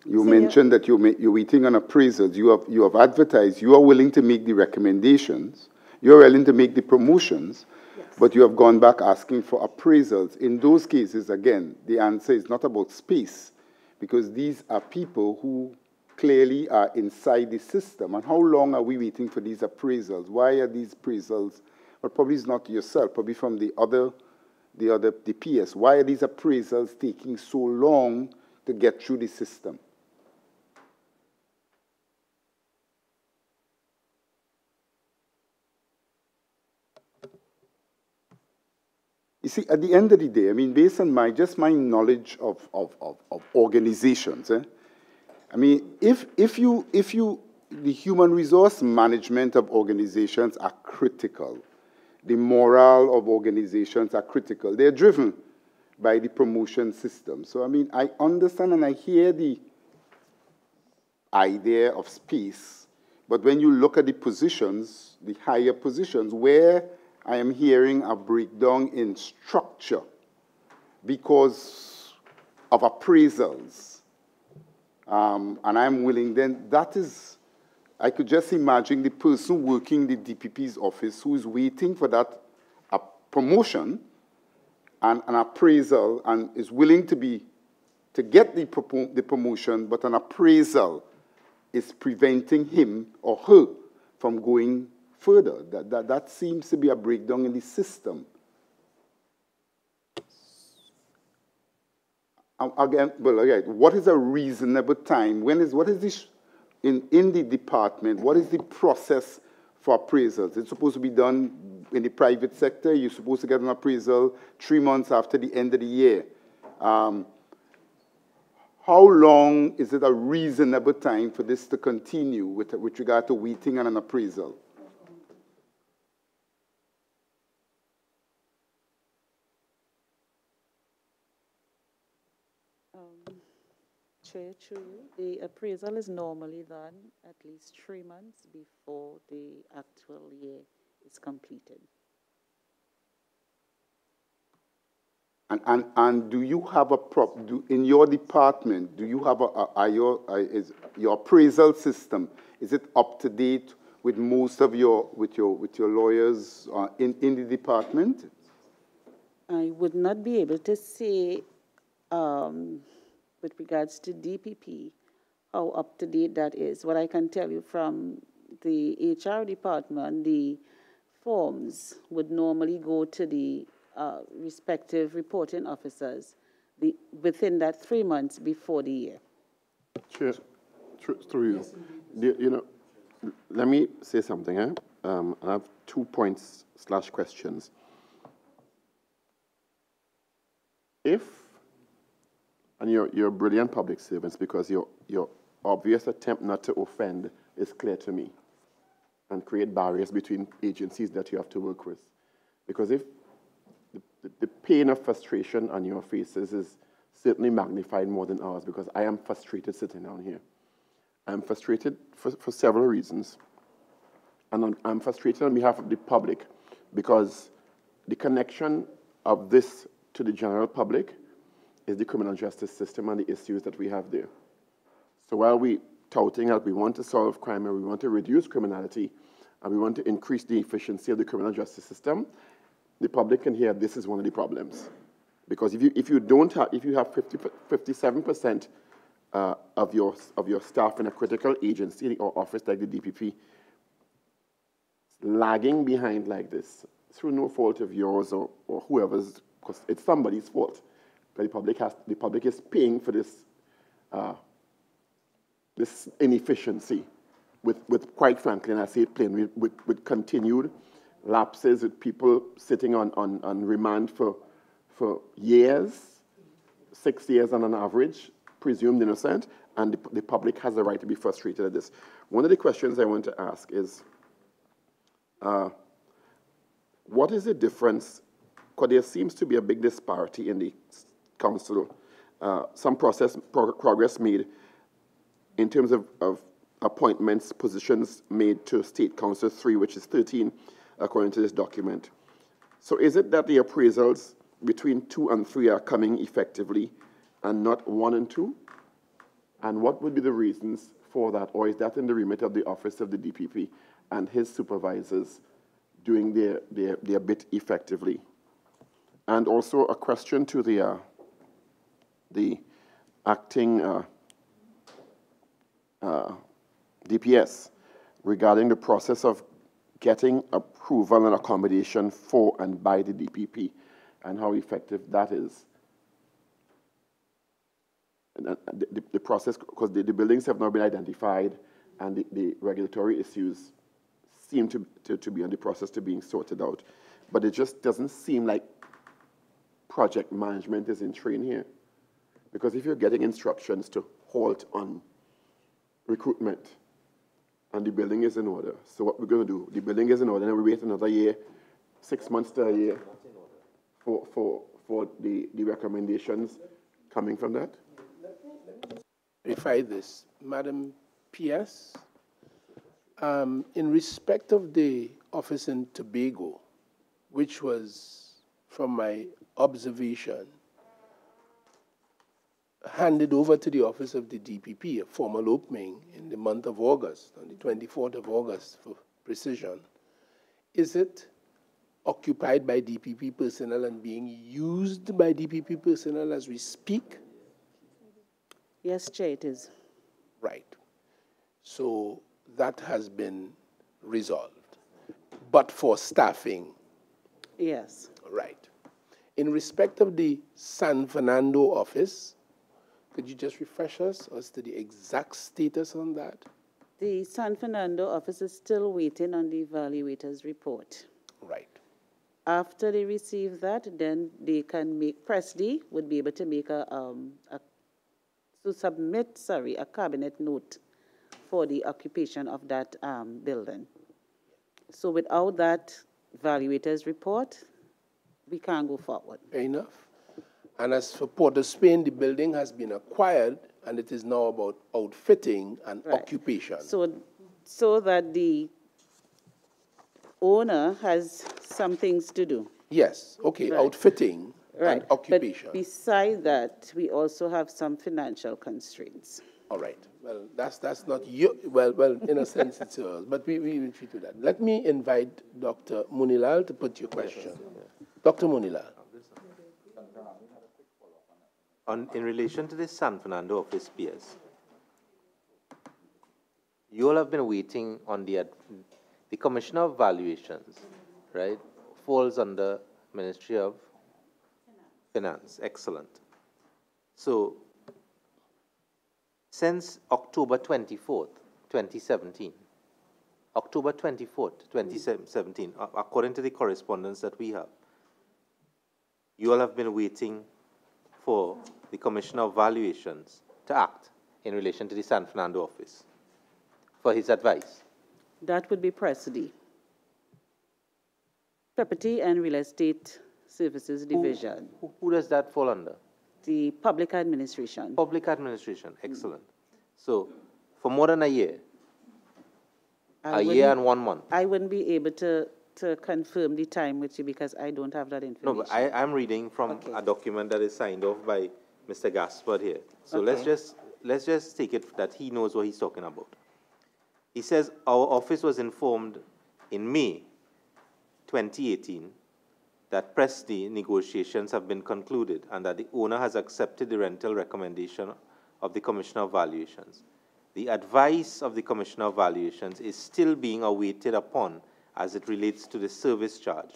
You mentioned that you're waiting on appraisals. You have advertised. You are willing to make the recommendations. You're willing to make the promotions. Yes. But you have gone back asking for appraisals. In those cases, again, the answer is not about space, because these are people who clearly are inside the system. And how long are we waiting for these appraisals? Why are these appraisals, well, probably it's not yourself, probably from the PS, why are these appraisals taking so long to get through the system? You see, at the end of the day, I mean, based on my knowledge of organizations, I mean, if the human resource management of organizations are critical, the morale of organizations are critical. They're driven by the promotion system. So, I mean, I understand and I hear the idea of space, but when you look at the positions, the higher positions, where I am hearing a breakdown in structure because of appraisals, and I'm willing, then that is, I could just imagine the person working the DPP's office who is waiting for that promotion and an appraisal and is willing to get the promotion, but an appraisal is preventing him or her from going further. That seems to be a breakdown in the system. Again, what is a reasonable time? What is this in the department? What is the process for appraisals? It's supposed to be done in the private sector. You're supposed to get an appraisal 3 months after the end of the year. How long is it a reasonable time for this to continue with regard to waiting on an appraisal? Chair, the appraisal is normally done at least 3 months before the actual year is completed. And do you have in your department, do you have is your appraisal system, is it up to date with most of your lawyers in the department? I would not be able to say with regards to DPP, how up to date that is. What I can tell you from the HR department, the forms would normally go to the respective reporting officers within that 3 months before the year. Chair, through you. You know, let me say something. I have 2 points / questions. And you're brilliant public servants because your obvious attempt not to offend is clear to me and create barriers between agencies that you have to work with. Because if the pain of frustration on your faces is certainly magnified more than ours, because I am frustrated sitting down here. I'm frustrated for several reasons. And I'm frustrated on behalf of the public because the connection of this to the general public is the criminal justice system and the issues that we have there. So while we touting that we want to solve crime and we want to reduce criminality and we want to increase the efficiency of the criminal justice system, the public can hear this is one of the problems. Because if you have 57% of your staff in a critical agency or office like the DPP lagging behind like this through no fault of yours or whoever's, because it's somebody's fault. But the public is paying for this this inefficiency with quite frankly, and I say it plainly, with continued lapses, with people sitting on remand for years, 6 years on an average, presumed innocent, and the public has a right to be frustrated at this. One of the questions I want to ask is, what is the difference, because there seems to be a big disparity in the council, some progress made in terms of appointments, positions made to State Council 3, which is 13, according to this document. So is it that the appraisals between 2 and 3 are coming effectively and not 1 and 2? And what would be the reasons for that? Or is that in the remit of the office of the DPP and his supervisors doing their bit effectively? And also a question to the acting DPS regarding the process of getting approval and accommodation for and by the DPP and how effective that is. And the process, because the buildings have not been identified and the regulatory issues seem to be on the process to being sorted out. But it just doesn't seem like project management is in train here. Because if you're getting instructions to halt on recruitment and the building is in order, so what we're going to do, the building is in order and we wait another year, 6 months to a year for the recommendations coming from that? Let me clarify this. Madam PS, in respect of the office in Tobago, which was, from my observation, handed over to the office of the DPP, a formal opening in the month of August, on the 24th of August for precision. Is it occupied by DPP personnel and being used by DPP personnel as we speak? Yes, Chair, it is. Right. So that has been resolved. But for staffing? Yes. Right. In respect of the San Fernando office, could you just refresh us as to the exact status on that? The San Fernando office is still waiting on the evaluator's report. Right. After they receive that, then they can make, Presley would be able to make submit a cabinet note for the occupation of that building. So without that evaluator's report, we can't go forward. Fair enough. And as for Port of Spain, the building has been acquired, and it is now about outfitting and occupation. So that the owner has some things to do. Yes, okay, outfitting and occupation. But besides that, we also have some financial constraints. All right. Well, that's not you. Well, in a sense, it's yours. But we will treat to that. Let me invite Dr. Munilal to put your question. Dr. Munilal. In relation to this San Fernando office, PS, you all have been waiting on the Commissioner of Valuations, right, falls under Ministry of Finance. Excellent. So, since October 24th, 2017, October 24th, 2017, according to the correspondence that we have, you all have been waiting for the Commissioner of Valuations to act in relation to the San Fernando office for his advice. That would be Presley. Property and Real Estate Services Division. Who does that fall under? The Public Administration. Public Administration, excellent. So, for more than a year, a year and 1 month. I wouldn't be able to confirm the time with you because I don't have that information. No, but I'm reading from a document that is signed off by Mr. Gaspard here. So let's just take it that he knows what he's talking about. He says our office was informed in May 2018 that Presti negotiations have been concluded and that the owner has accepted the rental recommendation of the Commissioner of Valuations. The advice of the Commissioner of Valuations is still being awaited upon as it relates to the service charge.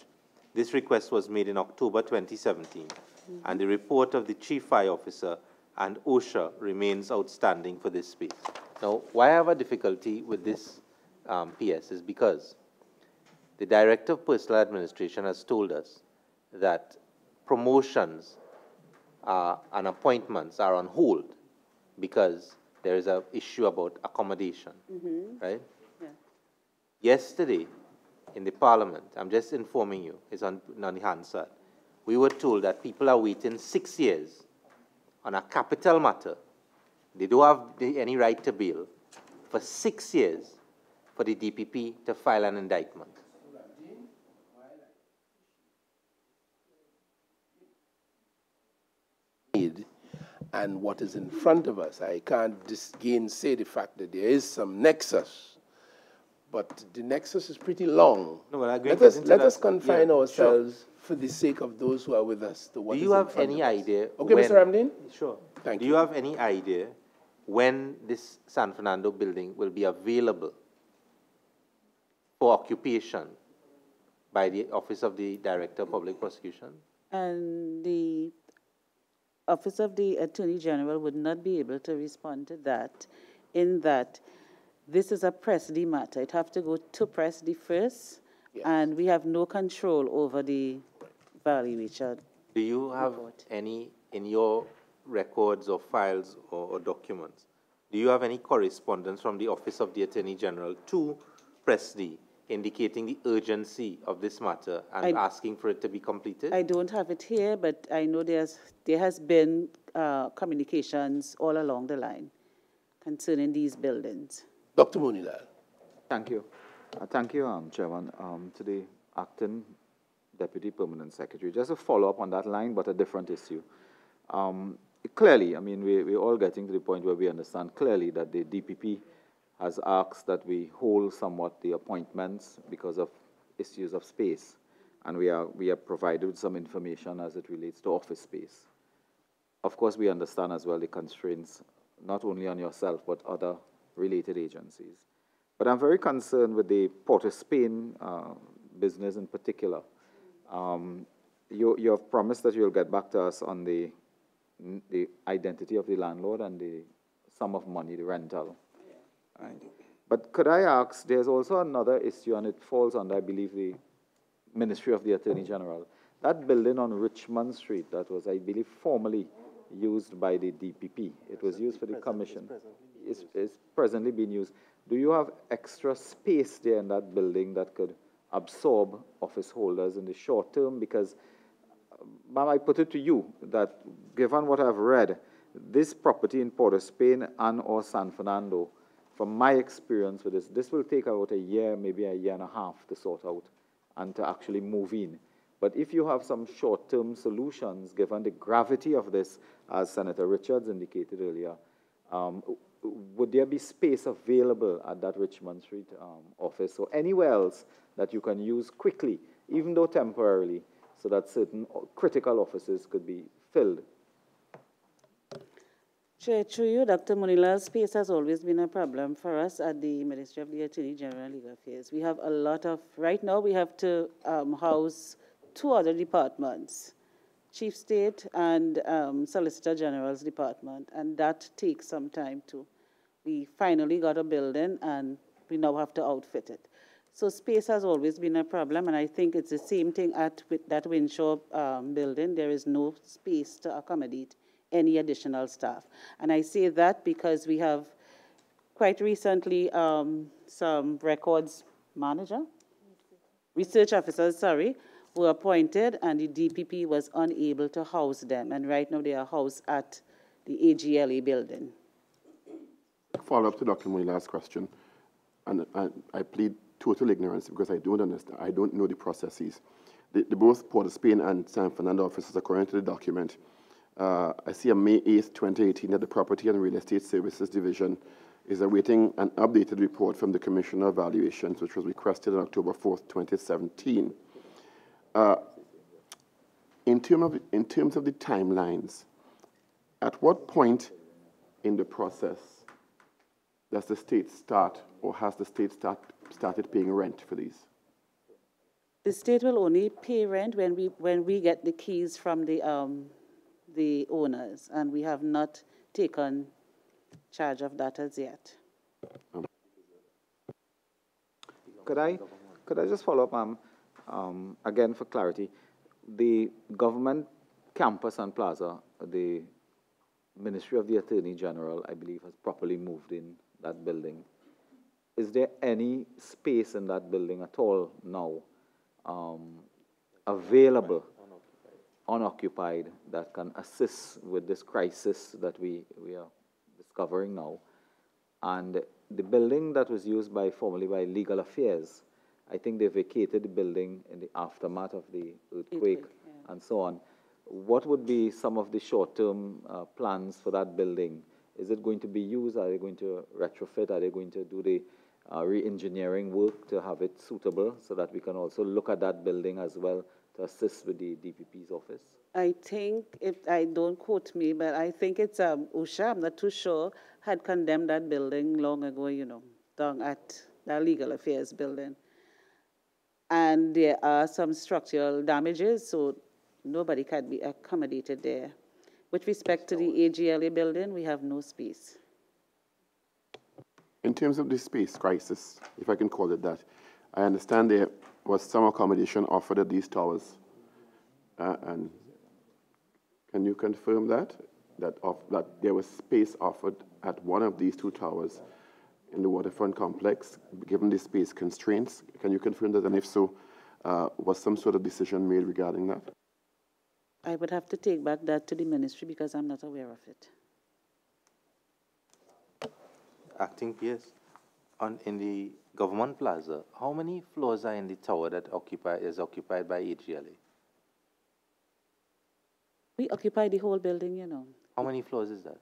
This request was made in October 2017, and the report of the Chief Fire Officer and OSHA remains outstanding for this space. Now, why I have a difficulty with this PS is because the Director of Personal Administration has told us that promotions and appointments are on hold because there is an issue about accommodation, right? Yeah. Yesterday, in the Parliament, I'm just informing you, it's on the Hansard, we were told that people are waiting 6 years on a capital matter. They don't have any right to bail for 6 years for the DPP to file an indictment. And what is in front of us, I can't gainsay the fact that there is some nexus, but the nexus is pretty long. No, but I agree. Let us confine ourselves for the sake of those who are with us to what is in front of us. Do you have any idea? Okay, Mr. Ramdin? Sure. Thank you. Do you have any idea when this San Fernando building will be available for occupation by the Office of the Director of Public Prosecution? And the Office of the Attorney General would not be able to respond to that, in that this is a Presti matter. It have to go to Presti first, and we have no control over the valuation. Do you have any, in your records or files or documents, do you have any correspondence from the Office of the Attorney General to Presti indicating the urgency of this matter and asking for it to be completed? I don't have it here, but I know there has been communications all along the line concerning these buildings. Dr. Monilal. Thank you. Thank you, Chairman. To the Acting Deputy Permanent Secretary, just a follow-up on that line, but a different issue. Clearly, I mean, we're all getting to the point where we understand clearly that the DPP has asked that we hold somewhat the appointments because of issues of space, and we are provided with some information as it relates to office space. Of course, we understand as well the constraints, not only on yourself, but other related agencies. But I'm very concerned with the Port of Spain business in particular. You have promised that you'll get back to us on the identity of the landlord and the sum of money, the rental. Right. But could I ask, there's also another issue, and it falls under, I believe, the Ministry of the Attorney General. That building on Richmond Street that was, I believe, formerly used by the DPP. It was used for the commission. It's presently being used. Do you have extra space there in that building that could absorb office holders in the short term? Because, ma'am, I put it to you that, given what I've read, this property in Port of Spain and or San Fernando, from my experience with this will take about a year, maybe a year and a half to sort out and to actually move in. But if you have some short-term solutions, given the gravity of this, as Senator Richards indicated earlier, would there be space available at that Richmond Street office or anywhere else that you can use quickly, even though temporarily, so that certain critical offices could be filled? Chair, through you, Dr. Monilal, space has always been a problem for us at the Ministry of the Attorney General and Legal Affairs. We have a lot of, right now we have to house 2 other departments, Chief State and Solicitor General's Department, and that takes some time too. We finally got a building and we now have to outfit it. So space has always been a problem, and I think it's the same thing at that Winshaw building. There is no space to accommodate any additional staff. And I say that because we have quite recently some records manager, research officers, sorry, who were appointed, and the DPP was unable to house them. And right now they are housed at the AGLA building. Follow up to Dr. Moy's last question, and I plead total ignorance because I don't understand. I don't know the processes. Both Port of Spain and San Fernando officers, according to the document, I see on May 8th, 2018, that the Property and Real Estate Services Division is awaiting an updated report from the Commissioner of Valuations, which was requested on October 4th, 2017. In terms of the timelines, at what point in the process does the state start, or has the state started paying rent for these? The state will only pay rent when we get the keys from the owners, and we have not taken charge of that as yet. Could I just follow up, again for clarity? The government campus and plaza, the Ministry of the Attorney General, I believe, has properly moved in that building. Is there any space in that building at all now available, unoccupied, that can assist with this crisis that we are discovering now? And the building that was used formerly by Legal Affairs, I think they vacated the building in the aftermath of the earthquake and so on. What would be some of the short-term plans for that building? Is it going to be used? Are they going to retrofit? Are they going to do the re-engineering work to have it suitable so that we can also look at that building as well to assist with the DPP's office? I think, don't quote me, but I think it's Usha, I'm not too sure, had condemned that building long ago, down at the Legal Affairs building. And there are some structural damages, so nobody can be accommodated there. With respect to the AGLA building, we have no space. In terms of the space crisis, if I can call it that, I understand there was some accommodation offered at these towers. And can you confirm that there was space offered at one of these two towers in the waterfront complex, given the space constraints? Can you confirm that? And if so, was some sort of decision made regarding that? I would have to take back that to the ministry because I'm not aware of it. Acting PS, in the government plaza, how many floors are in the tower that is occupied by AGLA? We occupy the whole building, How many floors is that?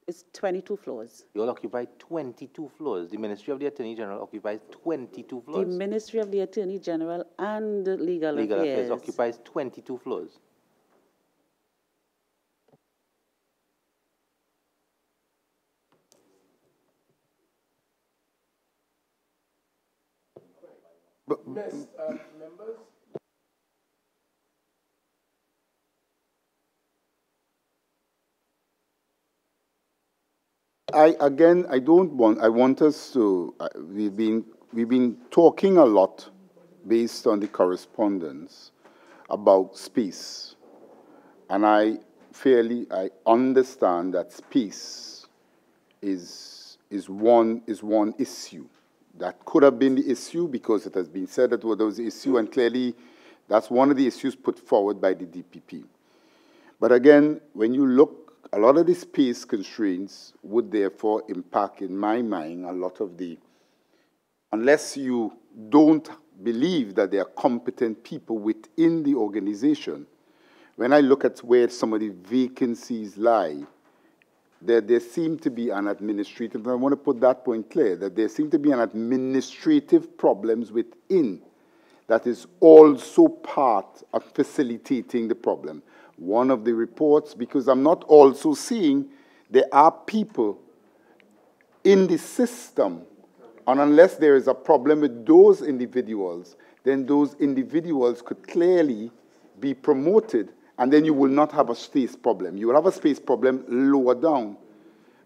It's 22 floors. You all occupy 22 floors. The Ministry of the Attorney General occupies 22 floors. The Ministry of the Attorney General and Legal Affairs occupies 22 floors. But, members? I want us to, we've been talking a lot based on the correspondence about space. And I understand that space is one issue. That could have been the issue because it has been said that there was the issue, and clearly that's one of the issues put forward by the DPP. But again, when you look, a lot of the space constraints would therefore impact, in my mind, a lot of the, unless you don't believe that there are competent people within the organization. When I look at where some of the vacancies lie, there seem to be an administrative, and I want to put that point clear, that there seem to be an administrative problems within that is also part of facilitating the problem. One of the reports, because I'm not also seeing there are people in the system, and unless there is a problem with those individuals, then those individuals could clearly be promoted, and then you will not have a space problem. You will have a space problem lower down.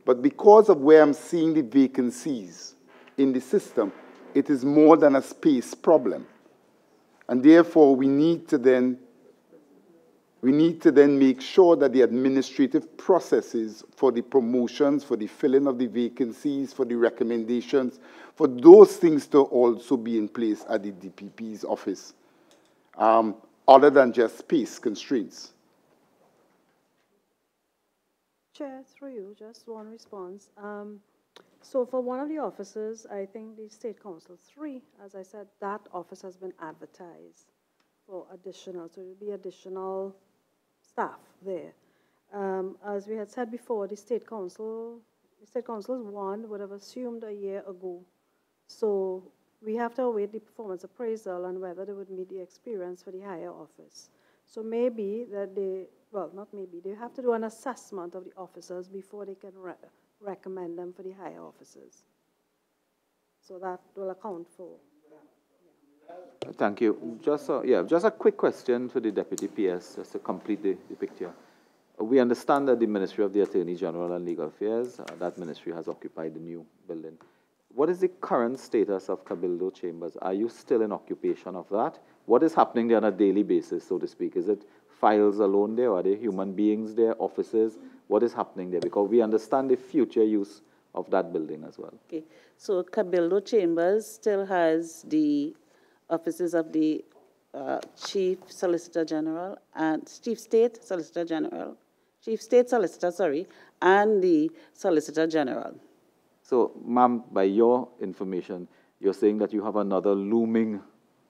But because of where I'm seeing the vacancies in the system, it is more than a space problem. And therefore, we need to then make sure that the administrative processes for the promotions, for the filling of the vacancies, for the recommendations, for those things to also be in place at the DPP's office, other than just space constraints. Chair, through you, just one response. So for one of the offices, I think the State Council 3, as I said, that office has been advertised for additional, so there will be additional staff there. As we had said before, the State Council's 1 would have assumed a year ago. So we have to await the performance appraisal and whether they would meet the experience for the higher office. So maybe that they, well, not maybe, they have to do an assessment of the officers before they can recommend them for the higher officers. So that will account for that. Thank you. Just a quick question for the Deputy PS, just to complete the picture. We understand that the Ministry of the Attorney General and Legal Affairs, that ministry has occupied the new building. What is the current status of Cabildo Chambers? Are you still in occupation of that? What is happening there on a daily basis, so to speak? Is it files alone there, or are there human beings there, offices? What is happening there? Because we understand the future use of that building as well. Okay, so Cabildo Chambers still has the offices of the Chief Solicitor General and Chief State Solicitor, and the Solicitor General. So, ma'am, by your information, you're saying that you have another looming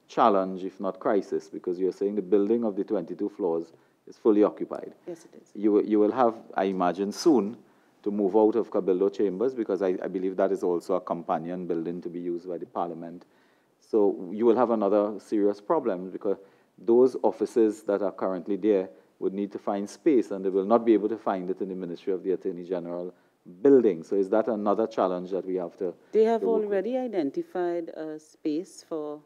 challenge, if not crisis, because you're saying the building of the 22 floors is fully occupied. Yes, it is. You will have, I imagine, soon to move out of Cabildo Chambers, because I believe that is also a companion building to be used by the Parliament. So you will have another serious problem, because those offices that are currently there would need to find space, and they will not be able to find it in the Ministry of the Attorney General building. So is that another challenge that we have to... They have already identified a space for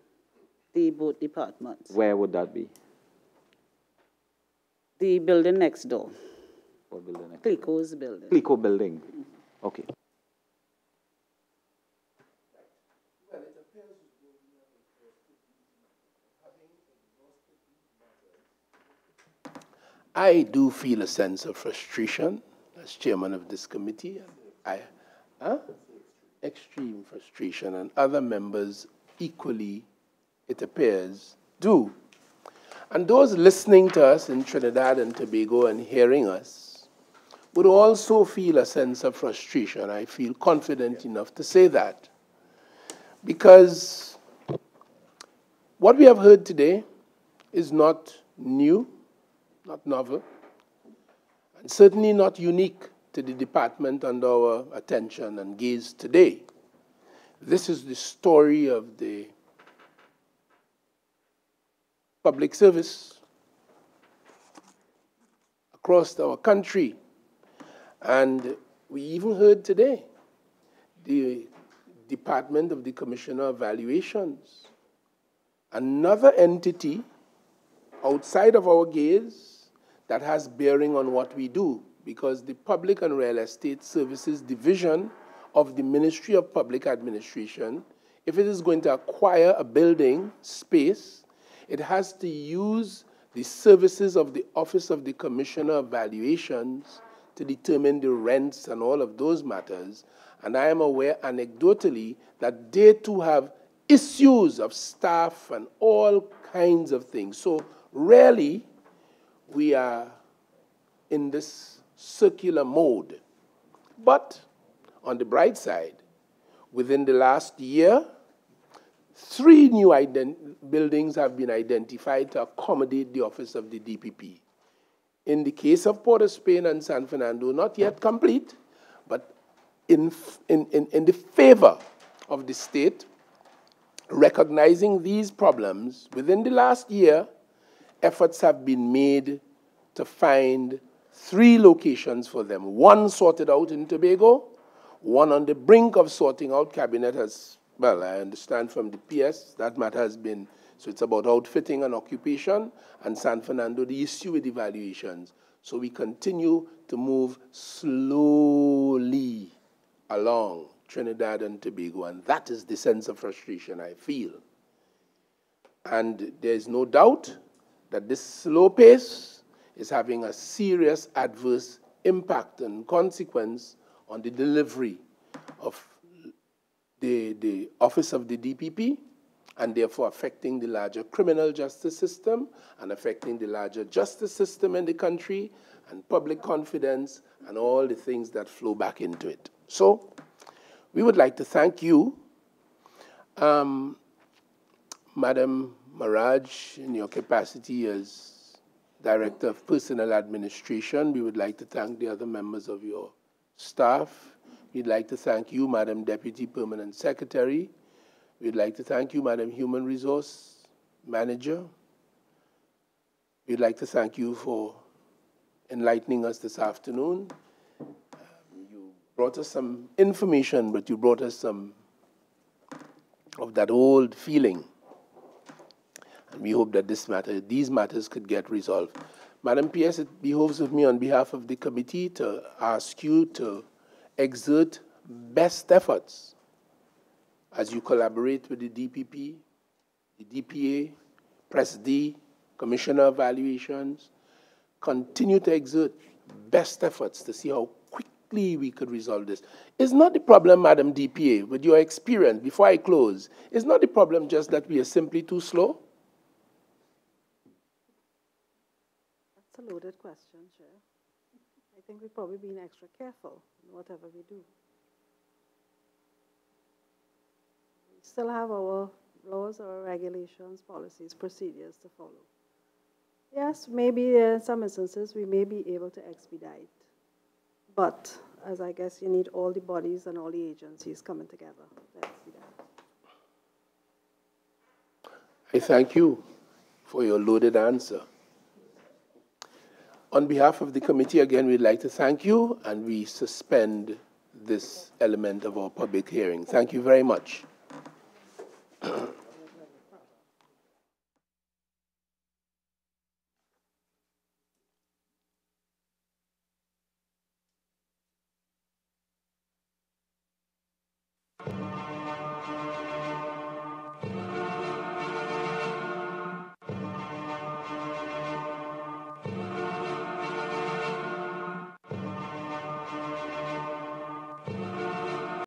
both departments. Where would that be? The building next door. What building next door? Clico's building. Clico building. Okay. I do feel a sense of frustration as chairman of this committee. Extreme frustration, and other members equally, it appears, do. And those listening to us in Trinidad and Tobago and hearing us would also feel a sense of frustration. I feel confident enough to say that. Because what we have heard today is not new, not novel, and certainly not unique to the department under our attention and gaze today. This is the story of the public service across our country. And we even heard today the Department of the Commissioner of Valuations, another entity outside of our gaze that has bearing on what we do, because the Public and Real Estate Services Division of the Ministry of Public Administration, if it is going to acquire a building space, it has to use the services of the Office of the Commissioner of Valuations to determine the rents and all of those matters. And I am aware anecdotally that they too have issues of staff and all kinds of things. So rarely we are in this circular mode. But on the bright side, within the last year, 3 new buildings have been identified to accommodate the office of the DPP. In the case of Port of Spain and San Fernando, not yet complete, but in the favor of the state, recognizing these problems, within the last year, efforts have been made to find 3 locations for them. 1 sorted out in Tobago, 1 on the brink of sorting out. Cabinet has, well, I understand from the PS, that matter has been, so it's about outfitting and occupation, and San Fernando, the issue with evaluations. So we continue to move slowly along, Trinidad and Tobago, and that is the sense of frustration I feel. And there's no doubt that this slow pace is having a serious adverse impact and consequence on the delivery of the office of the DPP, and therefore affecting the larger criminal justice system and affecting the larger justice system in the country and public confidence and all the things that flow back into it. So we would like to thank you, Madam Maraj, in your capacity as Director of Personnel Administration. We would like to thank the other members of your staff. We'd like to thank you, Madam Deputy Permanent Secretary. We'd like to thank you, Madam Human Resource Manager. We'd like to thank you for enlightening us this afternoon. You brought us some information, but you brought us some of that old feeling. And we hope that these matters could get resolved. Madam PS, it behoves of me on behalf of the committee to ask you to exert best efforts as you collaborate with the DPP, the DPA, Press D, Commissioner of Valuations. Continue to exert best efforts to see how quickly we could resolve this. It's not the problem, Madam DPA, with your experience, before I close, it's not the problem just that we are simply too slow? That's a loaded question, Chair. I think we're probably being extra careful in whatever we do. We still have our laws, our regulations, policies, procedures to follow. Yes, maybe in some instances we may be able to expedite, but as I guess you need all the bodies and all the agencies coming together to expedite. I thank you for your loaded answer. On behalf of the committee, again, we'd like to thank you, and we suspend this element of our public hearing. Thank you very much.